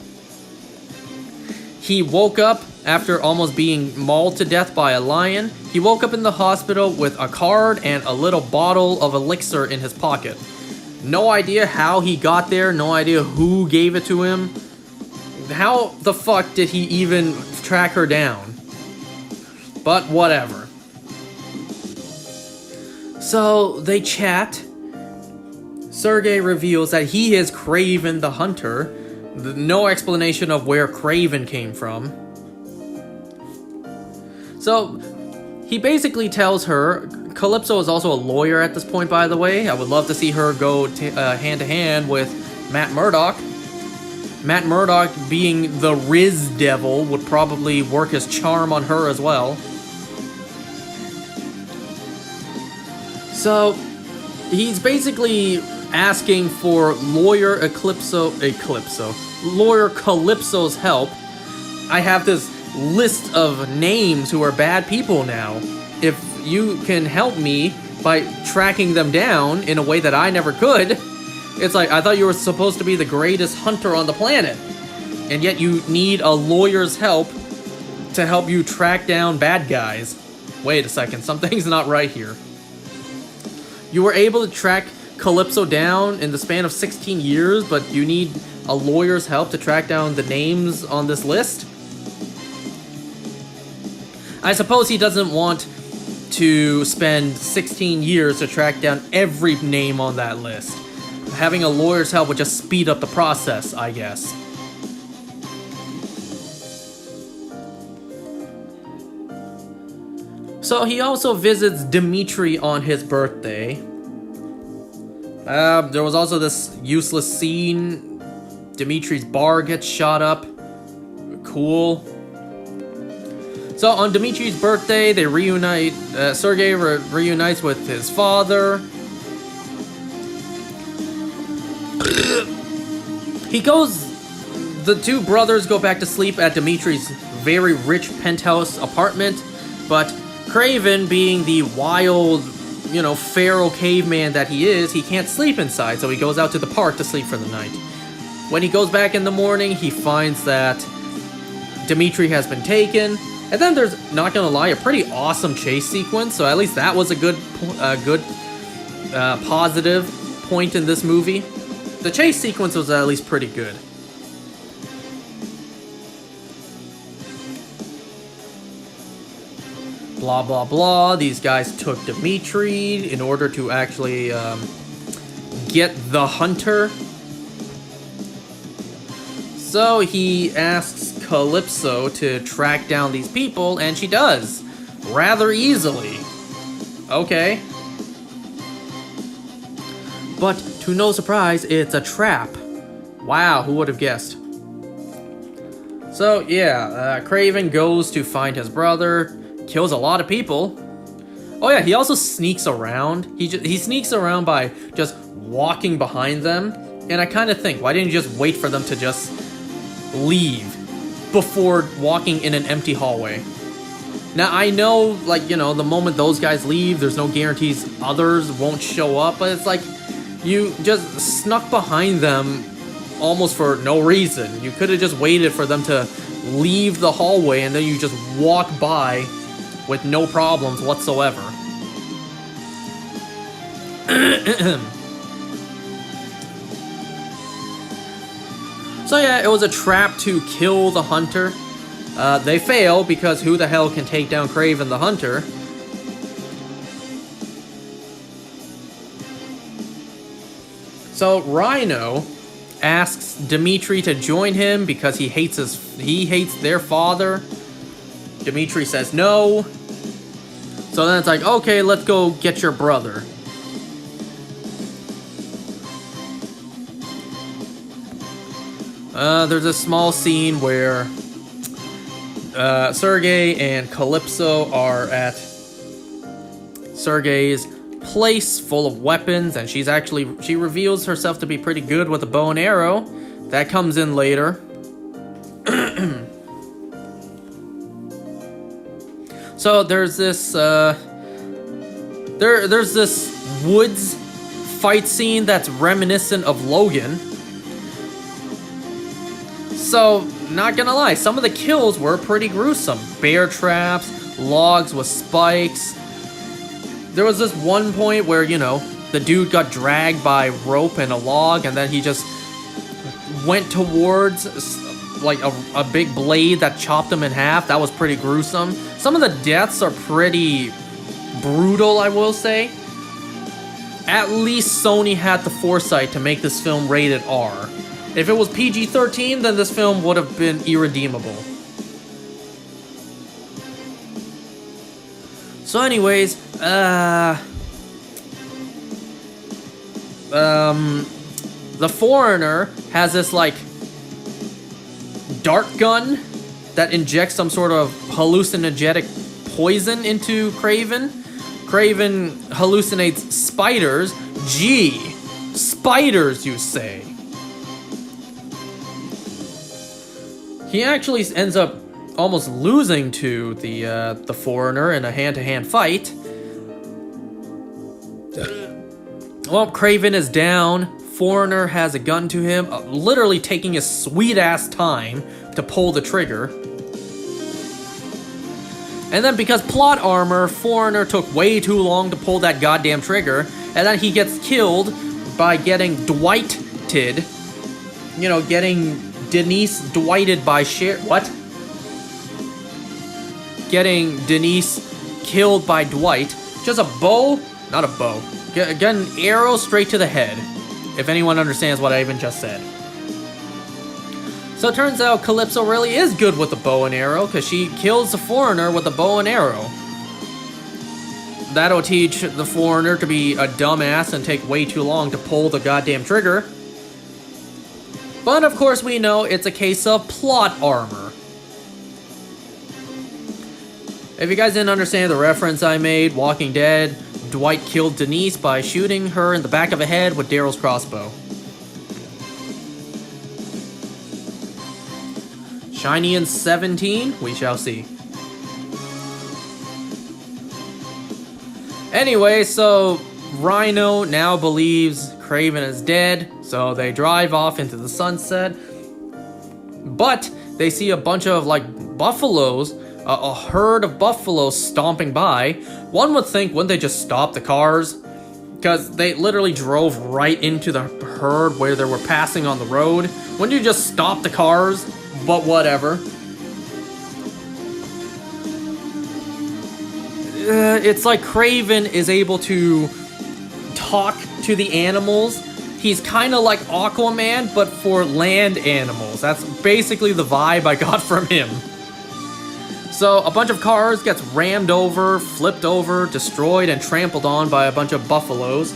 He woke up after almost being mauled to death by a lion, he woke up in the hospital with a card and a little bottle of elixir in his pocket. No idea how he got there, no idea who gave it to him. How the fuck did he even track her down? But whatever. So they chat. Sergei reveals that he is Kraven the Hunter. No explanation of where Kraven came from. So he basically tells her, Calypso is also a lawyer at this point, by the way. I would love to see her go hand to hand with Matt Murdock. Matt Murdock, being the Riz Devil, would probably work his charm on her as well. So he's basically asking for lawyer Lawyer Calypso's help. I have this list of names who are bad people now. If you can help me by tracking them down in a way that I never could, it's like, I thought you were supposed to be the greatest hunter on the planet, and yet you need a lawyer's help to help you track down bad guys. Wait a second, something's not right here. You were able to track Calypso down in the span of 16 years, but you need a lawyer's help to track down the names on this list? I suppose he doesn't want to spend 16 years to track down every name on that list. Having a lawyer's help would just speed up the process, I guess. So he also visits Dimitri on his birthday. There was also this useless scene. Dimitri's bar gets shot up. Cool. So on Dimitri's birthday, they reunite. Sergei reunites with his father. The two brothers go back to sleep at Dimitri's very rich penthouse apartment, but Kraven, being the wild, feral caveman that he is, he can't sleep inside, so he goes out to the park to sleep for the night. When he goes back in the morning, he finds that Dimitri has been taken, and then there's, not gonna lie, a pretty awesome chase sequence, so at least that was a good positive point in this movie. The chase sequence was at least pretty good. Blah, blah, blah. These guys took Dimitri in order to actually get the hunter. So he asks Calypso to track down these people, and she does. Rather easily. Okay. But to no surprise, it's a trap. Wow, who would have guessed? So yeah, Kraven goes to find his brother, kills a lot of people. Oh yeah, he also sneaks around. He sneaks around by just walking behind them. And I kind of think, why didn't you just wait for them to just leave before walking in an empty hallway? Now I know, the moment those guys leave, there's no guarantees others won't show up, but it's like, you just snuck behind them almost for no reason. You could have just waited for them to leave the hallway and then you just walk by with no problems whatsoever. So yeah, it was a trap to kill the hunter. They fail because who the hell can take down Kraven the Hunter? So Rhino asks Dimitri to join him because he hates their father. Dimitri says no. So then it's like, okay, let's go get your brother. There's a small scene where Sergei and Calypso are at Sergei's place full of weapons, and she reveals herself to be pretty good with a bow and arrow. That comes in later. So there's this there's this woods fight scene that's reminiscent of Logan. So not gonna lie, some of the kills were pretty gruesome. Bear traps, logs with spikes. There was this one point where, you know, the dude got dragged by rope and a log, and then he just went towards like a big blade that chopped him in half. That was pretty gruesome. Some of the deaths are pretty brutal, I will say. At least Sony had the foresight to make this film rated R. If it was PG-13, then this film would have been irredeemable. So anyways, the foreigner has this, like, dart gun that injects some sort of hallucinogenic poison into Kraven. Kraven hallucinates spiders. Gee, spiders, you say? He actually ends up almost losing to the foreigner in a hand-to-hand fight. Well, Kraven is down. Foreigner has a gun to him, literally taking his sweet-ass time to pull the trigger. And then because plot armor, Foreigner took way too long to pull that goddamn trigger, and then he gets killed by getting Dwighted. You know, getting Denise Dwighted by Getting Denise killed by Dwight. Just a bow? Not a bow. Get an arrow straight to the head. If anyone understands what I even just said. So it turns out Calypso really is good with the bow and arrow, because she kills the foreigner with a bow and arrow. That'll teach the foreigner to be a dumbass and take way too long to pull the goddamn trigger. But of course we know it's a case of plot armor. If you guys didn't understand the reference I made, Walking Dead, Dwight killed Denise by shooting her in the back of the head with Daryl's crossbow. Shiny in 17? We shall see. Anyway, so Rhino now believes Kraven is dead, so they drive off into the sunset. But they see a bunch of, like, buffaloes, a herd of buffaloes stomping by. One would think, wouldn't they just stop the cars? Because they literally drove right into the herd where they were passing on the road. Wouldn't you just stop the cars? But whatever. It's like Kraven is able to talk to the animals. He's kind of like Aquaman, but for land animals. That's basically the vibe I got from him. So a bunch of cars gets rammed over, flipped over, destroyed, and trampled on by a bunch of buffaloes.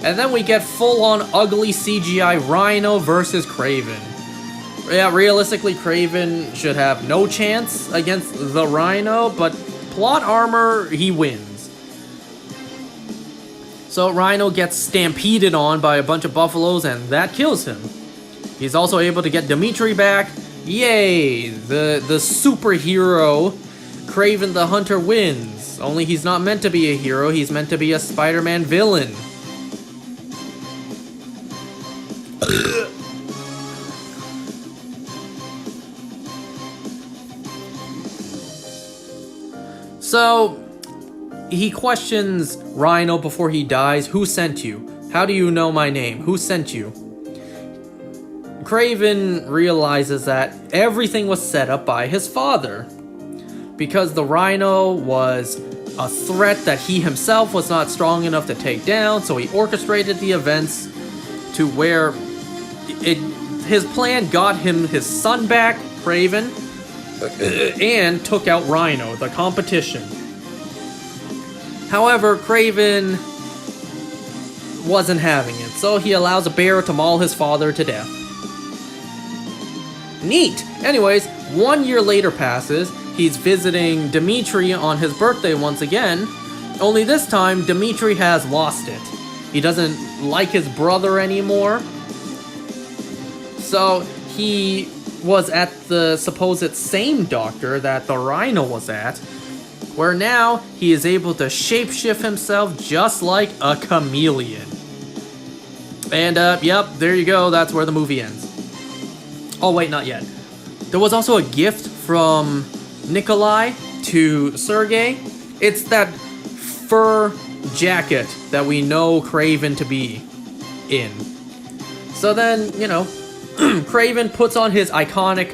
And then we get full-on ugly CGI Rhino versus Kraven. Yeah, realistically, Kraven should have no chance against the Rhino, but plot armor, he wins. So Rhino gets stampeded on by a bunch of buffaloes, and that kills him. He's also able to get Dimitri back. Yay! The superhero, Kraven the Hunter, wins. Only he's not meant to be a hero, he's meant to be a Spider-Man villain. So, he questions Rhino before he dies. Who sent you? How do you know my name? Who sent you? Kraven realizes that everything was set up by his father. Because the Rhino was a threat that he himself was not strong enough to take down, so he orchestrated the events to where his plan got him his son back, Kraven, and took out Rhino, the competition. However, Kraven wasn't having it, so he allows a bear to maul his father to death. Neat! Anyways, 1 year later passes, he's visiting Dimitri on his birthday once again, only this time Dimitri has lost it. He doesn't like his brother anymore, so he was at the supposed same doctor that the Rhino was at, where now he is able to shapeshift himself just like a chameleon. And yep, there you go, that's where the movie ends. Oh wait, not yet. there was also a gift from Nikolai to Sergey. It's that fur jacket that we know Craven to be in. So then, you know, Craven puts on his iconic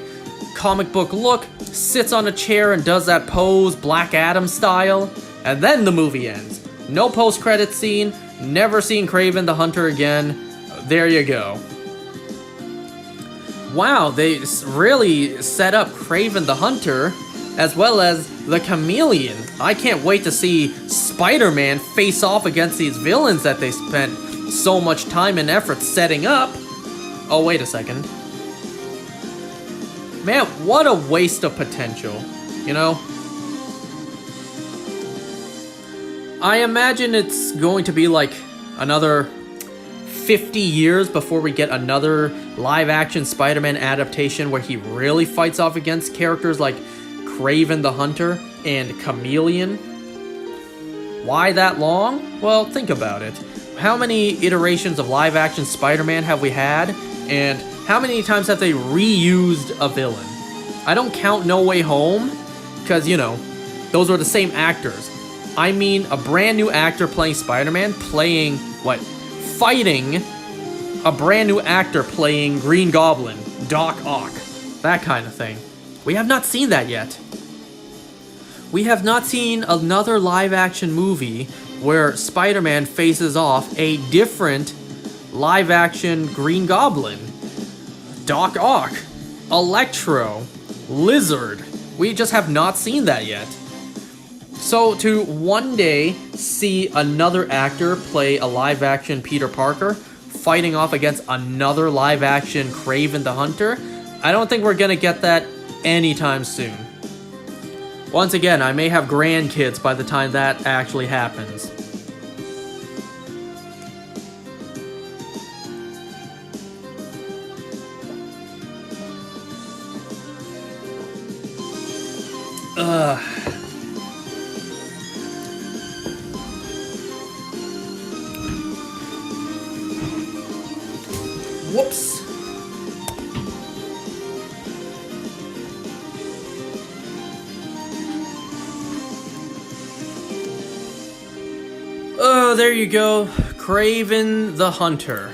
comic book look, sits on a chair and does that pose Black Adam style, and then the movie ends. No post-credit scene, never seen Craven the Hunter again. There you go. Wow, they really set up Craven the Hunter as well as the Chameleon. I can't wait to see Spider-Man face off against these villains that they spent so much time and effort setting up. Oh, wait a second. Man, what a waste of potential, you know? I imagine it's going to be like another 50 years before we get another live-action Spider-Man adaptation where he really fights off against characters like Craven the Hunter and Chameleon. Why that long? Well, think about it. How many iterations of live-action Spider-Man have we had? And how many times have they reused a villain? I don't count No Way Home, because, you know, those were the same actors. I mean a brand new actor playing Spider-Man, fighting a brand new actor playing Green Goblin, Doc Ock, that kind of thing. We have not seen that yet. We have not seen another live-action movie where Spider-Man faces off a different live-action Green Goblin, Doc Ock, Electro, Lizard. We just have not seen that yet. So to one day see another actor play a live-action Peter Parker fighting off against another live-action Craven the Hunter, I don't think we're gonna get that anytime soon. Once again, I may have grandkids by the time that actually happens. Whoops. Oh, there you go. Craven the Hunter.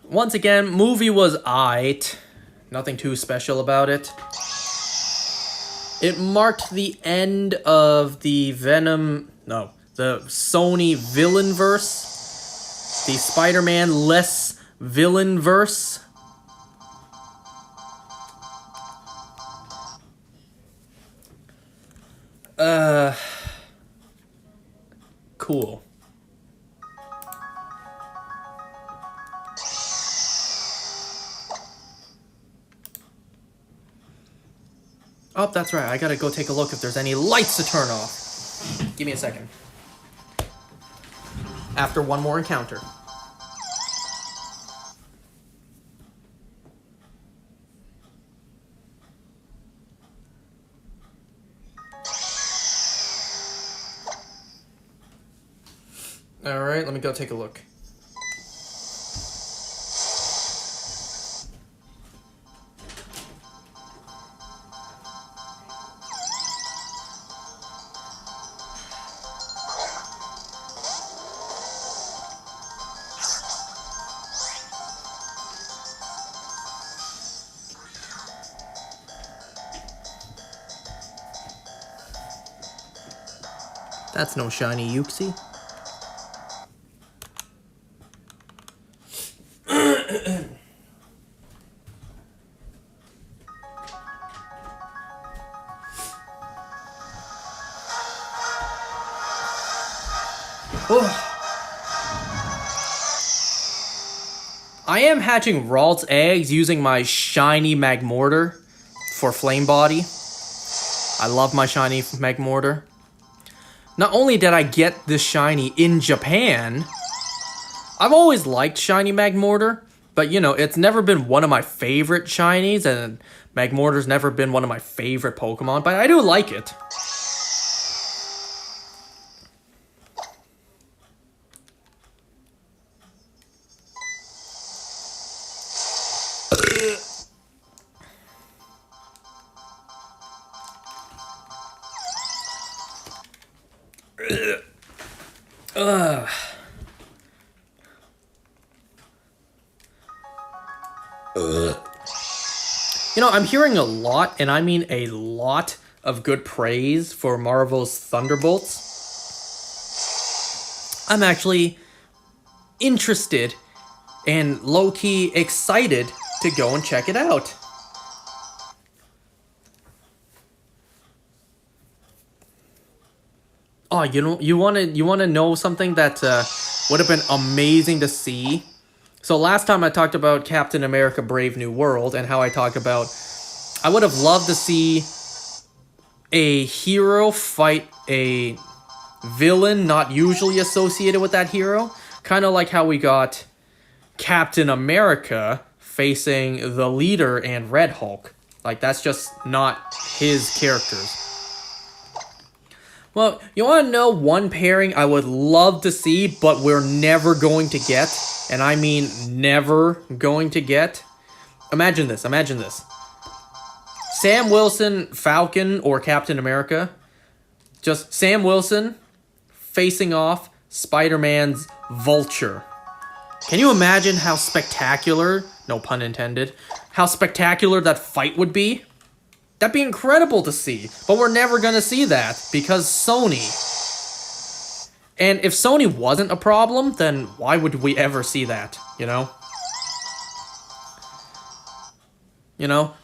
Once again, movie was aight. Nothing too special about it. It marked the end of the the Sony villain-verse. The Spider-Man-less villain-verse. Cool. Oh, that's right. I gotta go take a look if there's any lights to turn off. Give me a second. After one more encounter. Alright, let me go take a look. That's no shiny Uxie. I am hatching Ralt's eggs using my shiny Magmortar for Flame Body. I love my shiny Magmortar. Not only did I get this shiny in Japan, I've always liked shiny Magmortar, but you know, it's never been one of my favorite shinies, and Magmortar's never been one of my favorite Pokemon, but I do like it. You know, I'm hearing a lot, and I mean a lot, of good praise for Marvel's Thunderbolts. I'm actually interested and low-key excited to go and check it out. Oh, you wanna know something that would have been amazing to see? So last time I talked about Captain America: Brave New World and how I talked about I would have loved to see a hero fight a villain not usually associated with that hero, kind of like how we got Captain America facing the leader and Red Hulk. Like, that's just not his characters. Well, you want to know one pairing I would love to see, but we're never going to get? And I mean never going to get? Imagine this. Sam Wilson, Falcon, or Captain America. Just Sam Wilson facing off Spider-Man's Vulture. Can you imagine how spectacular, no pun intended, how spectacular that fight would be? That'd be incredible to see, but we're never gonna see that because Sony. And if Sony wasn't a problem, then why would we ever see that, you know? You know?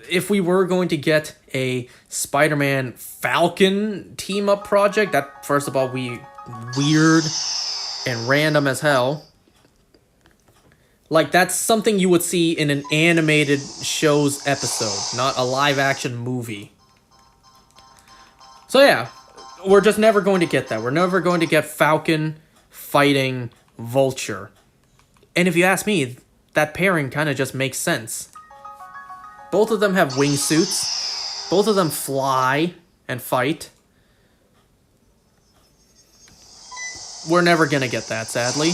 If we were going to get a Spider-Man Falcon team-up project, that, first of all, be weird and random as hell. Like, that's something you would see in an animated show's episode, not a live-action movie. So yeah, we're just never going to get that. We're never going to get Falcon fighting Vulture. And if you ask me, that pairing kind of just makes sense. Both of them have wingsuits. Both of them fly and fight. We're never gonna get that, sadly.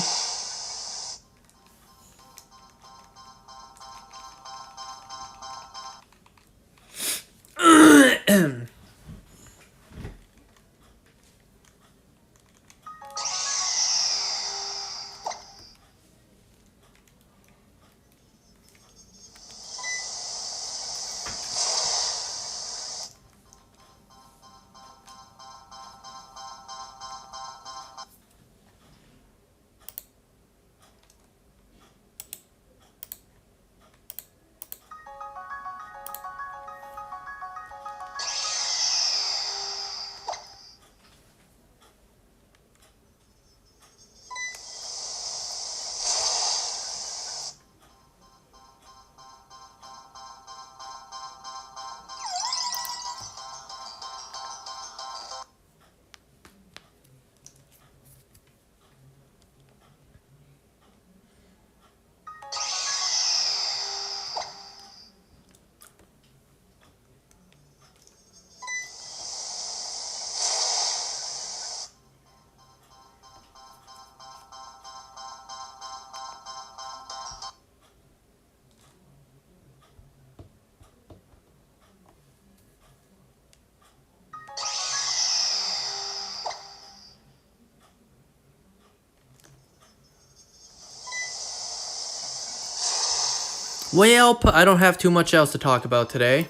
Well, I don't have too much else to talk about today.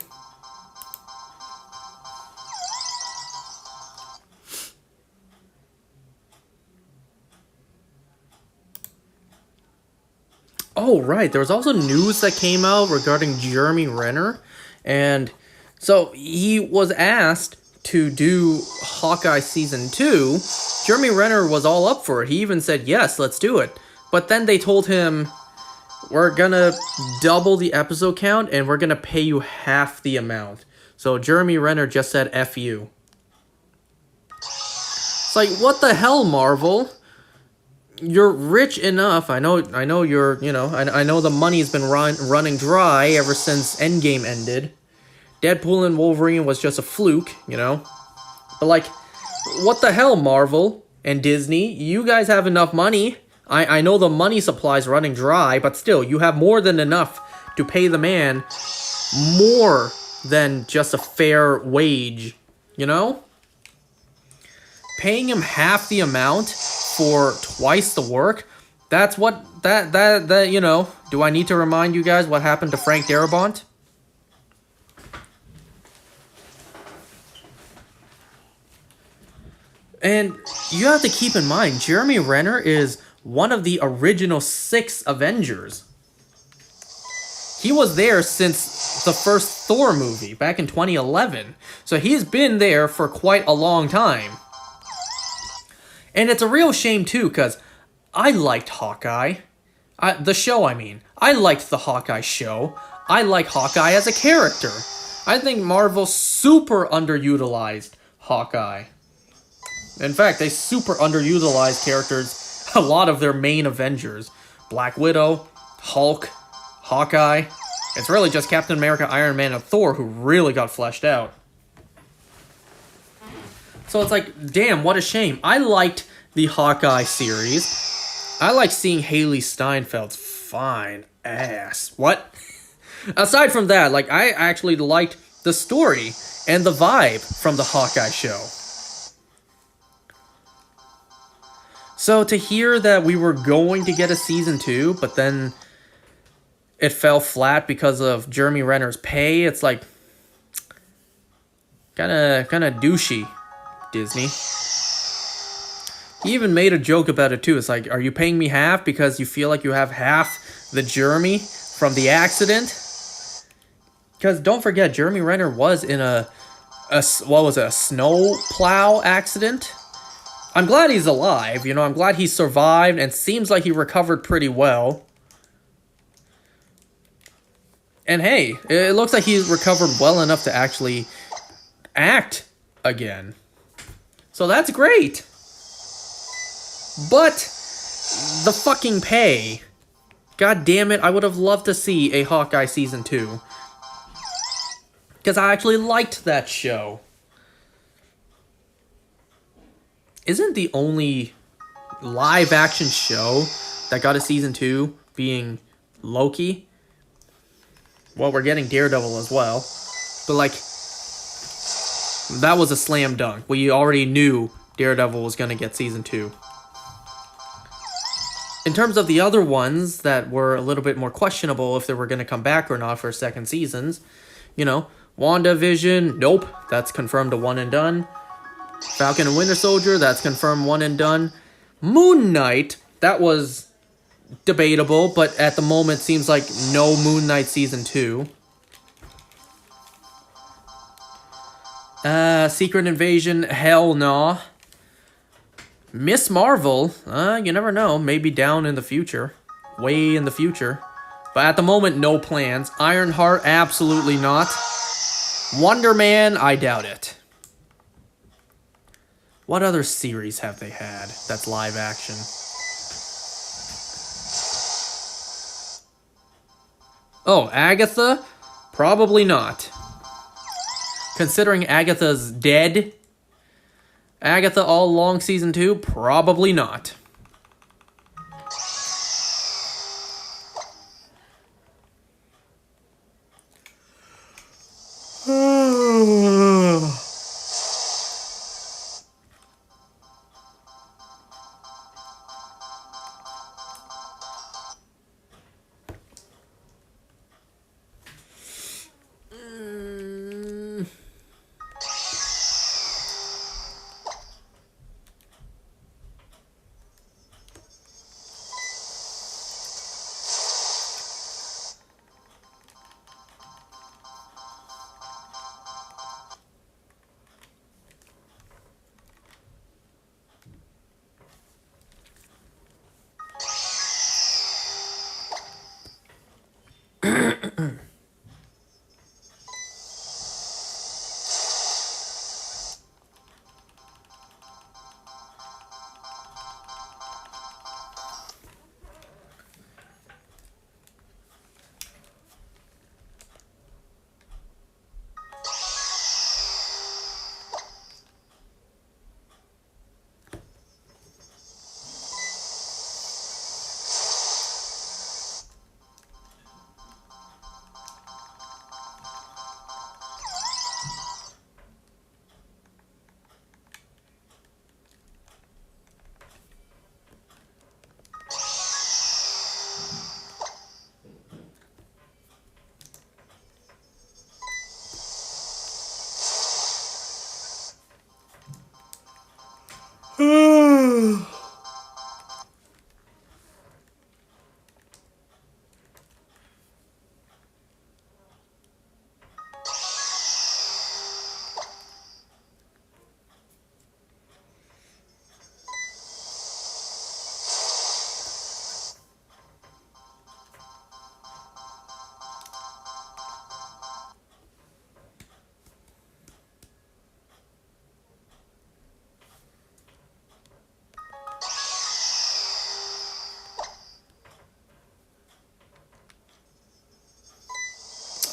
Oh, right. There was also news that came out regarding Jeremy Renner. And so he was asked to do Hawkeye Season 2. Jeremy Renner was all up for it. He even said, yes, let's do it. But then they told him, we're gonna double the episode count and we're gonna pay you half the amount. So Jeremy Renner just said F you. It's like, what the hell, Marvel? You're rich enough. I know you're, I know the money's been running dry ever since Endgame ended. Deadpool and Wolverine was just a fluke, But like, what the hell, Marvel and Disney? You guys have enough money. I know the money supply's running dry, but still, you have more than enough to pay the man more than just a fair wage, you know? Paying him half the amount for twice the work, that's what, that you know, do I need to remind you guys what happened to Frank Darabont? And you have to keep in mind, Jeremy Renner is one of the original 6 Avengers. He was there since the first Thor movie back in 2011. So he's been there for quite a long time. And it's a real shame too, because I liked Hawkeye. The show, I mean. I liked the Hawkeye show. I like Hawkeye as a character. I think Marvel super underutilized Hawkeye. In fact, they super underutilized characters, a lot of their main Avengers. Black Widow, Hulk, Hawkeye. It's really just Captain America, Iron Man, and Thor who really got fleshed out. So it's like, damn, what a shame. I liked the Hawkeye series. I like seeing Haley Steinfeld's fine ass. What? Aside from that, like, I actually liked the story and the vibe from the Hawkeye show. So to hear that we were going to get a season 2, but then it fell flat because of Jeremy Renner's pay, it's like kind of douchey, Disney. He even made a joke about it too. It's like, are you paying me half because you feel like you have half the Jeremy from the accident? Because don't forget, Jeremy Renner was in a snow plow accident. I'm glad he's alive, you know, I'm glad he survived and seems like he recovered pretty well. And hey, it looks like he recovered well enough to actually act again. So that's great. But the fucking pay. God damn it, I would have loved to see a Hawkeye season 2. Because I actually liked that show. Isn't the only live action show that got a season 2 being Loki? Well, we're getting Daredevil as well. But like, that was a slam dunk. We already knew Daredevil was going to get season 2. In terms of the other ones that were a little bit more questionable if they were going to come back or not for second seasons, you know, WandaVision, nope, that's confirmed a one and done. Falcon and Winter Soldier, that's confirmed one and done. Moon Knight, that was debatable, but at the moment seems like no Moon Knight season 2. Secret Invasion, hell no. Miss Marvel, you never know, maybe down in the future. Way in the future. But at the moment, no plans. Ironheart, absolutely not. Wonder Man, I doubt it. What other series have they had that's live action? Oh, Agatha? Probably not. Considering Agatha's dead, Agatha all along season 2? Probably not.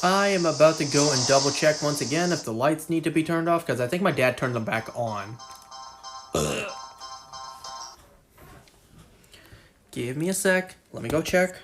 I am about to go and double check once again if the lights need to be turned off, because I think my dad turned them back on. Give me a sec. Let me go check.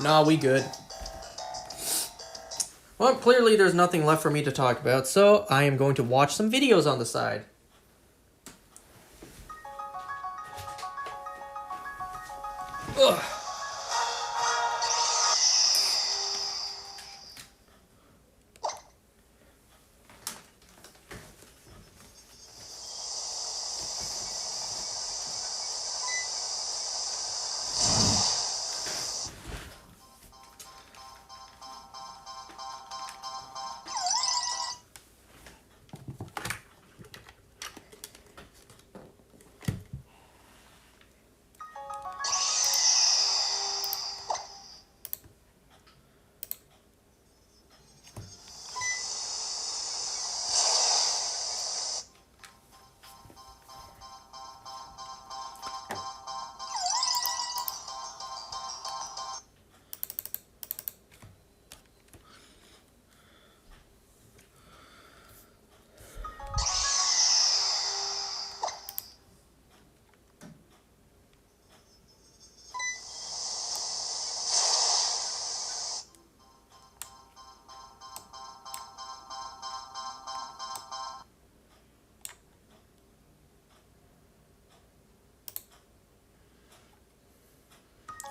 Nah, we good. Well, clearly there's nothing left for me to talk about, so I am going to watch some videos on the side. Ugh.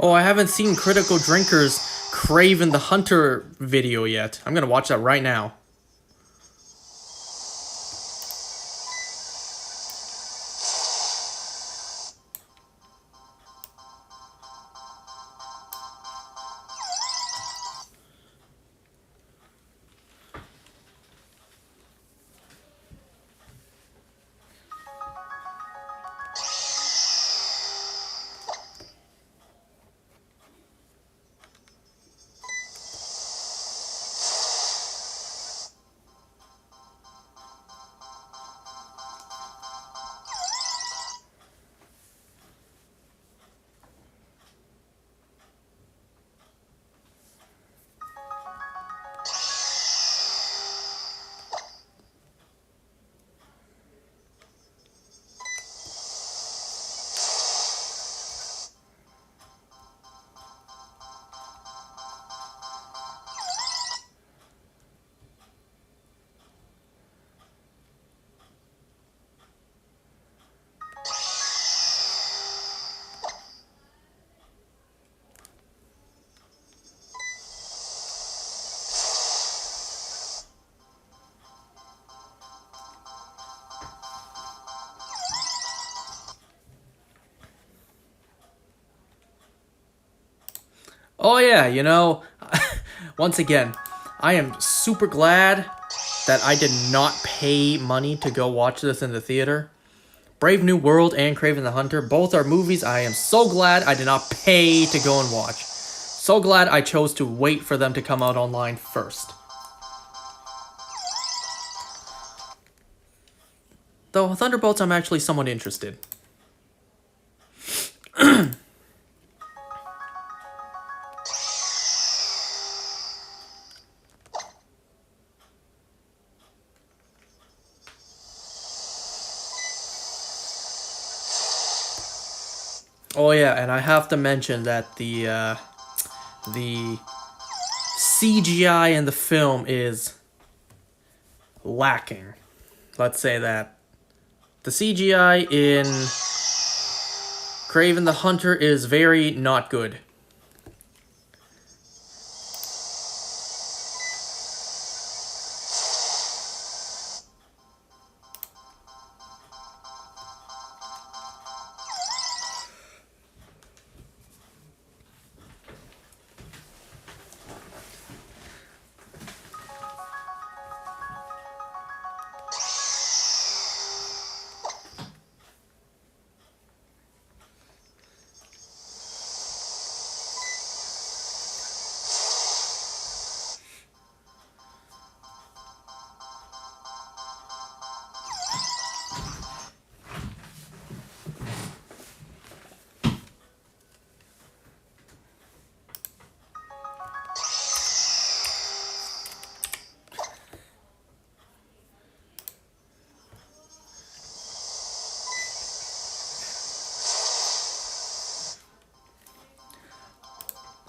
Oh, I haven't seen Critical Drinker's Craven the Hunter video yet. I'm gonna watch that right now. Oh yeah, you know, once again, I am super glad that I did not pay money to go watch this in the theater. Brave New World and Craven the Hunter, both are movies I am so glad I did not pay to go and watch. So glad I chose to wait for them to come out online first. Though Thunderbolts, I'm actually somewhat interested. Oh yeah, and I have to mention that the CGI in the film is lacking. Let's say that. The CGI in Craven the Hunter is very not good.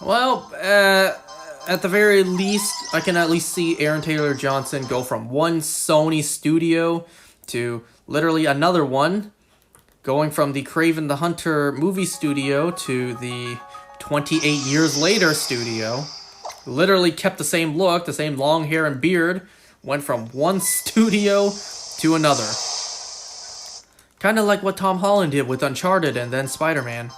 Well, at the very least, I can at least see Aaron Taylor Johnson go from one Sony studio to literally another one, going from the Craven the Hunter movie studio to the 28 years later studio. Literally kept the same look, the same long hair and beard, went from one studio to another. Kind of like what Tom Holland did with Uncharted and then Spider-Man.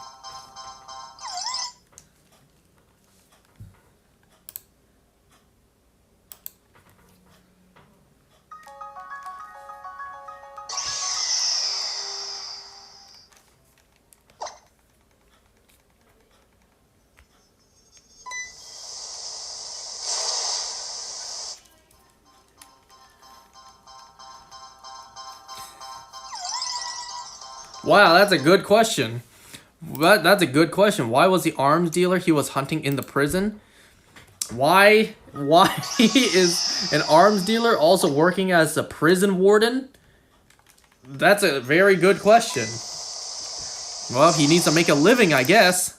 Wow, that's a good question. That's a good question. Why was the arms dealer he was hunting in the prison? Why is an arms dealer also working as a prison warden? That's a very good question. Well, he needs to make a living, I guess.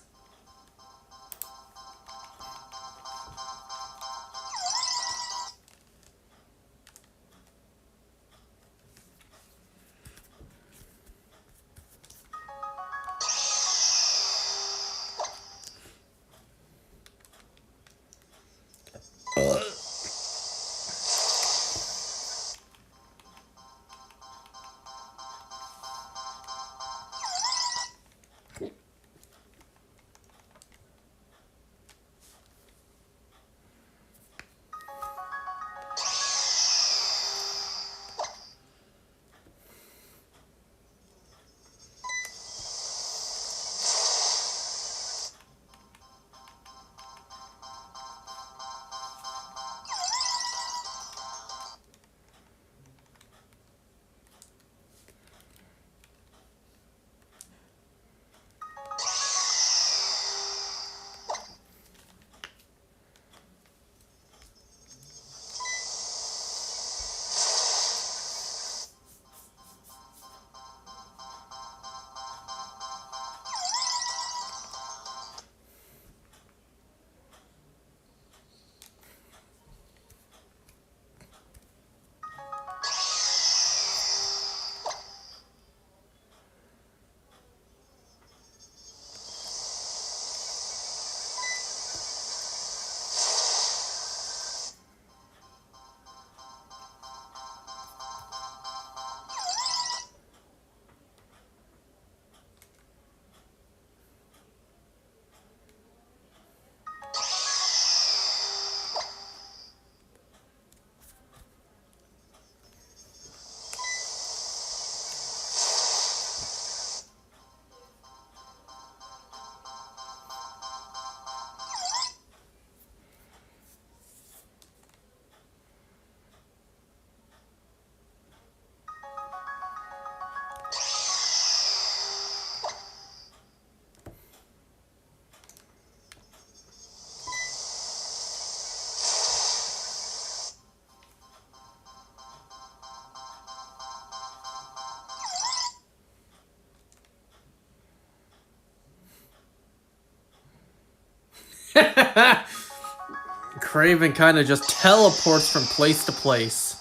Craven kind of just teleports from place to place.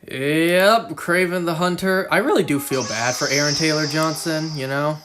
Yep, Craven the Hunter. I really do feel bad for Aaron Taylor Johnson, you know?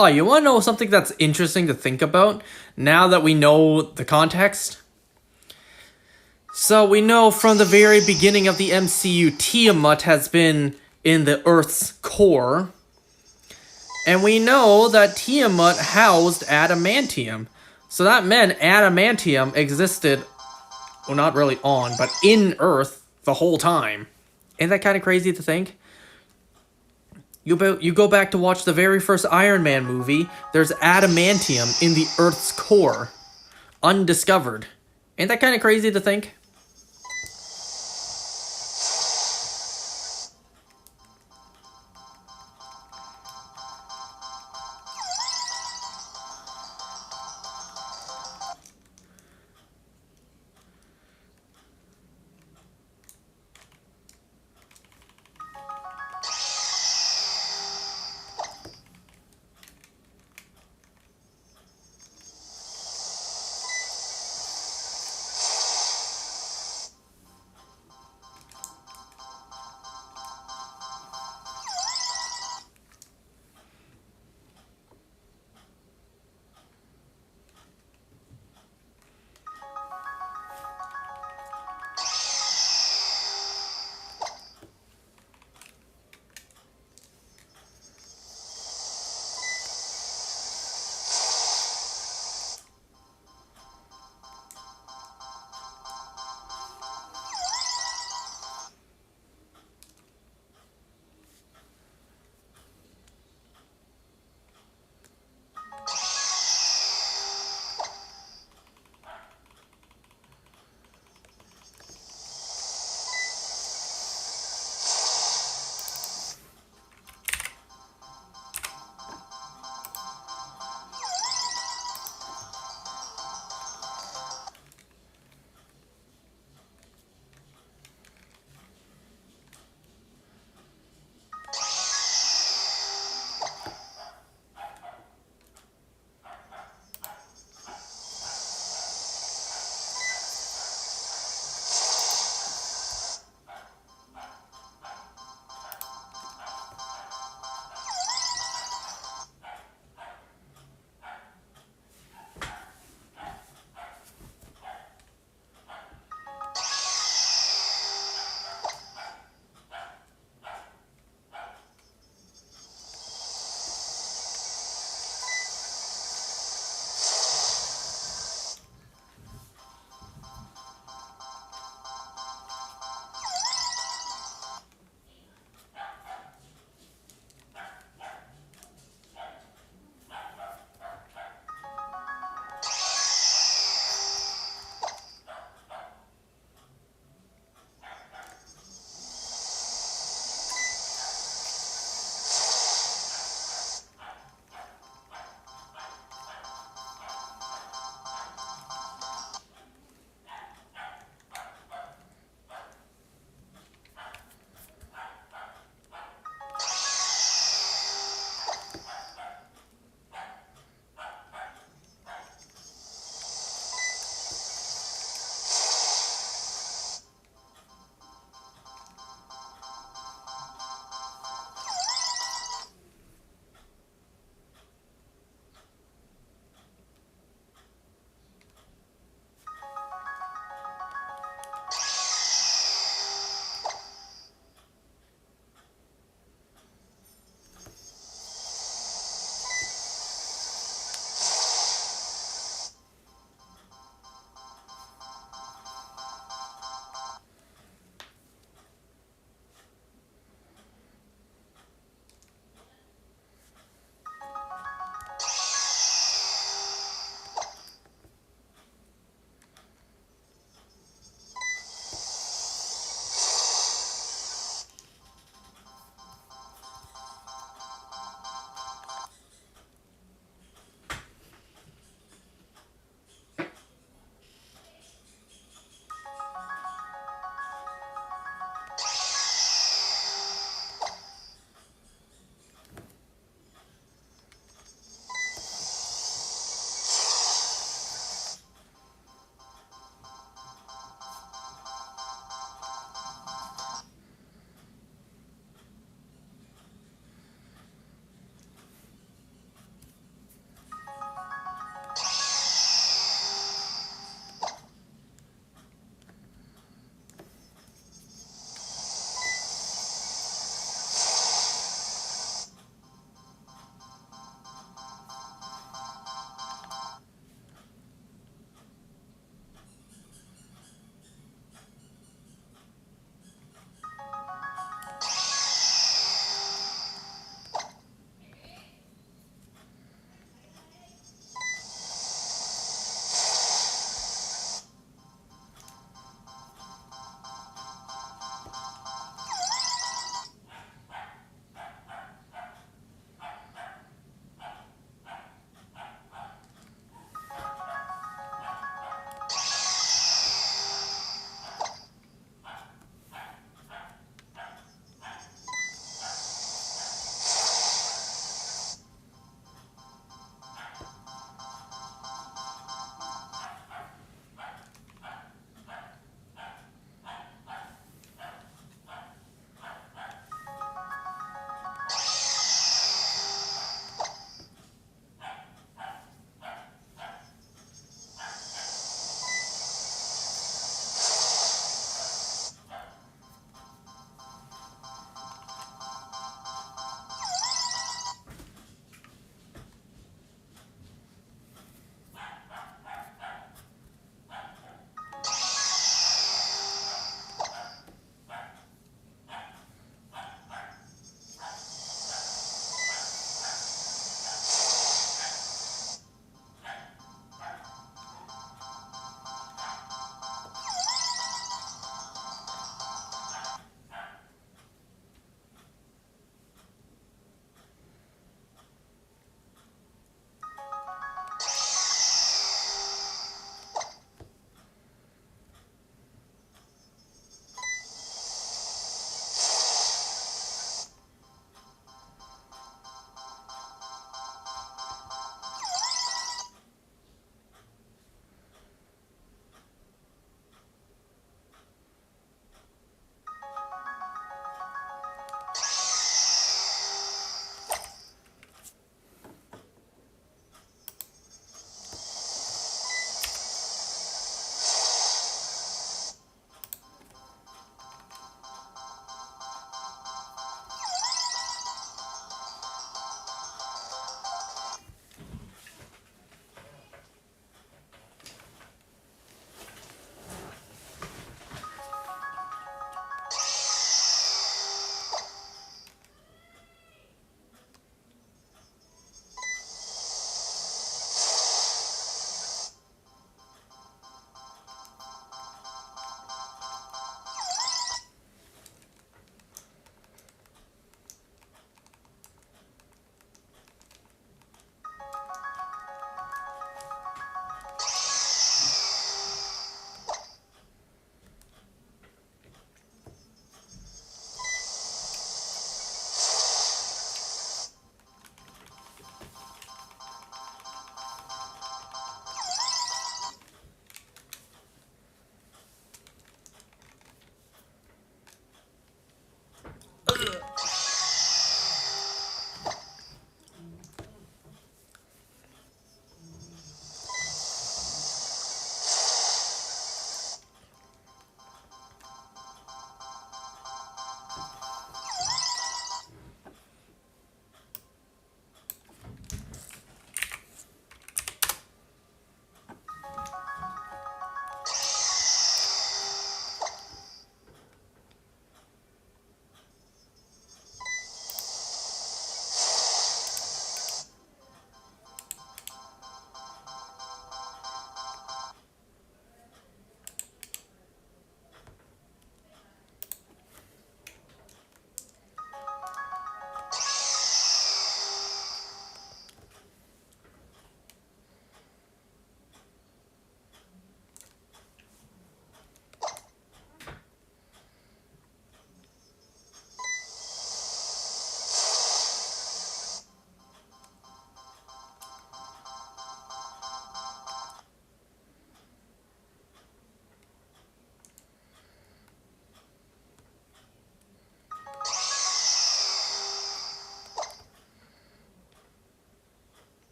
Oh, you want to know something that's interesting to think about now that we know the context? So we know from the very beginning of the MCU, Tiamat has been in the Earth's core. And we know that Tiamat housed adamantium. So that meant adamantium existed, well, not really on, but in Earth the whole time. Ain't that kind of crazy to think? You go back to watch the very first Iron Man movie, there's adamantium in the Earth's core. Undiscovered. Ain't that kind of crazy to think?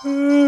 Ugh.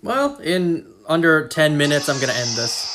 Well, in under 10 minutes, I'm gonna end this.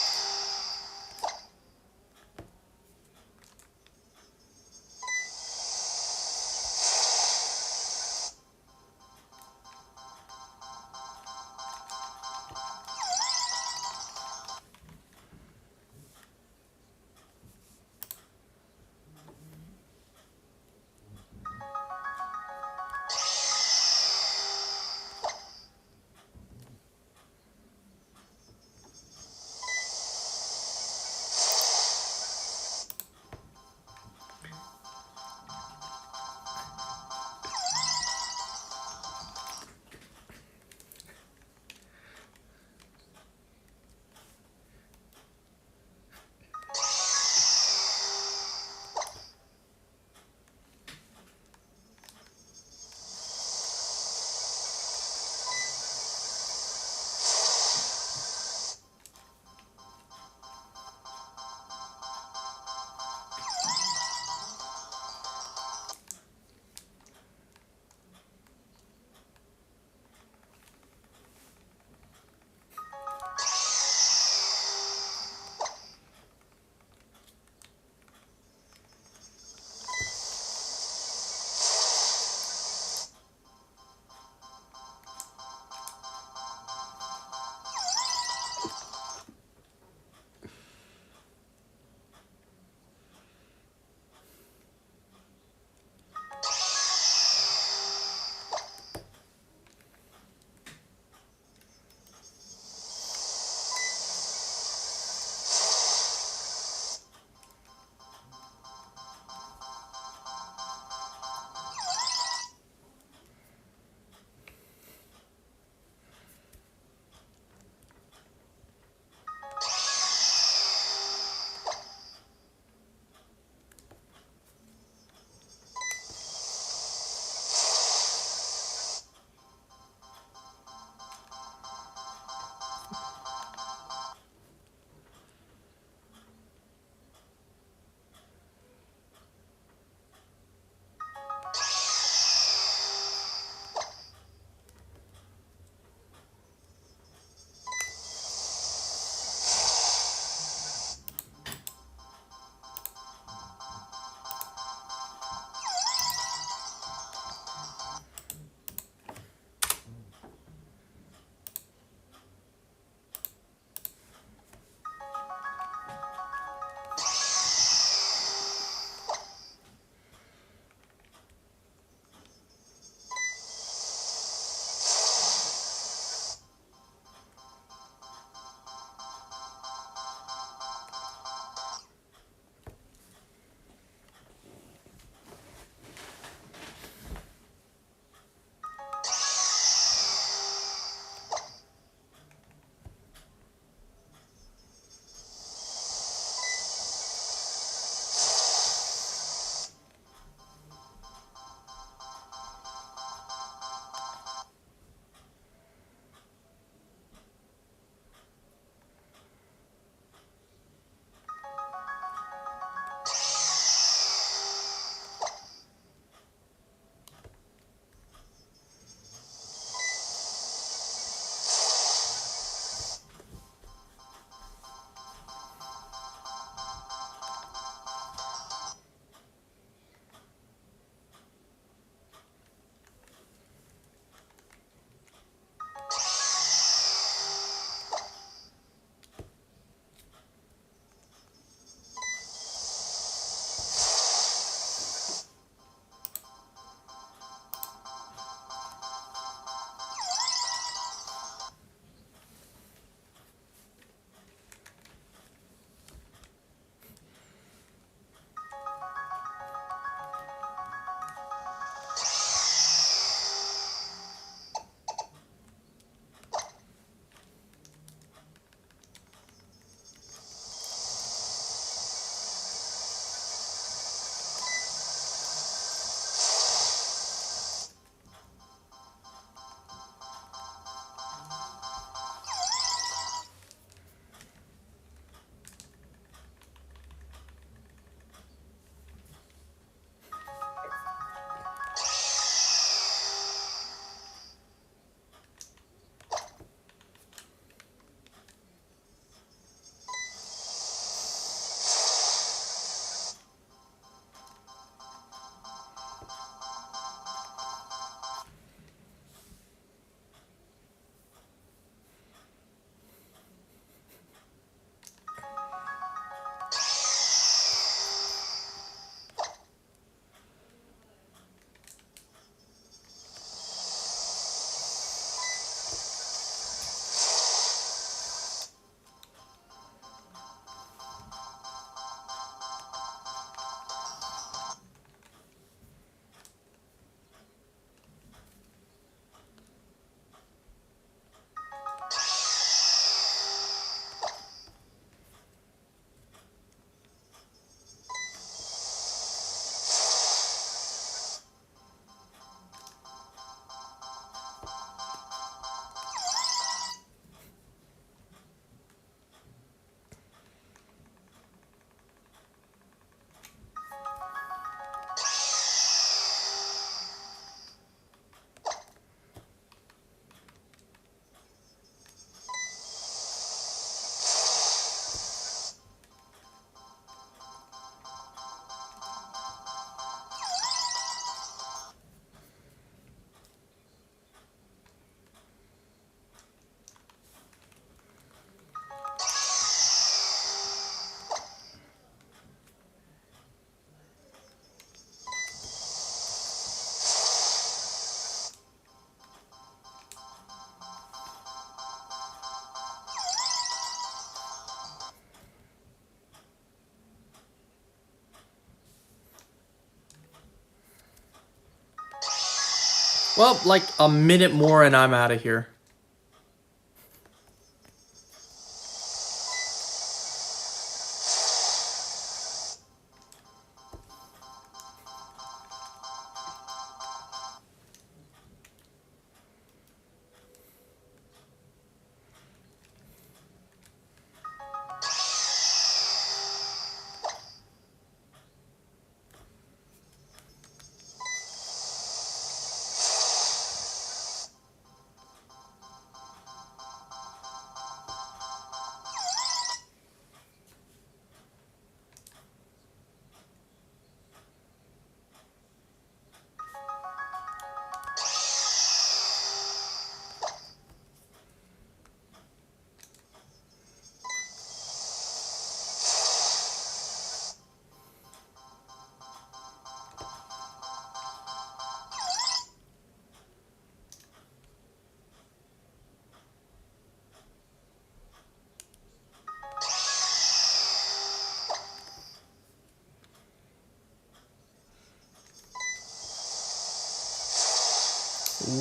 Well, like a minute more and I'm out of here.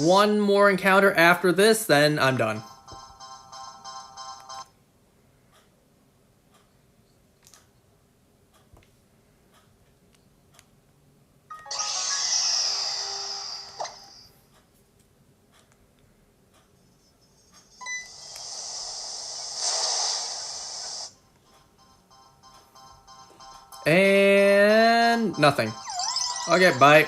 One more encounter after this, then I'm done. And nothing. Okay, bye.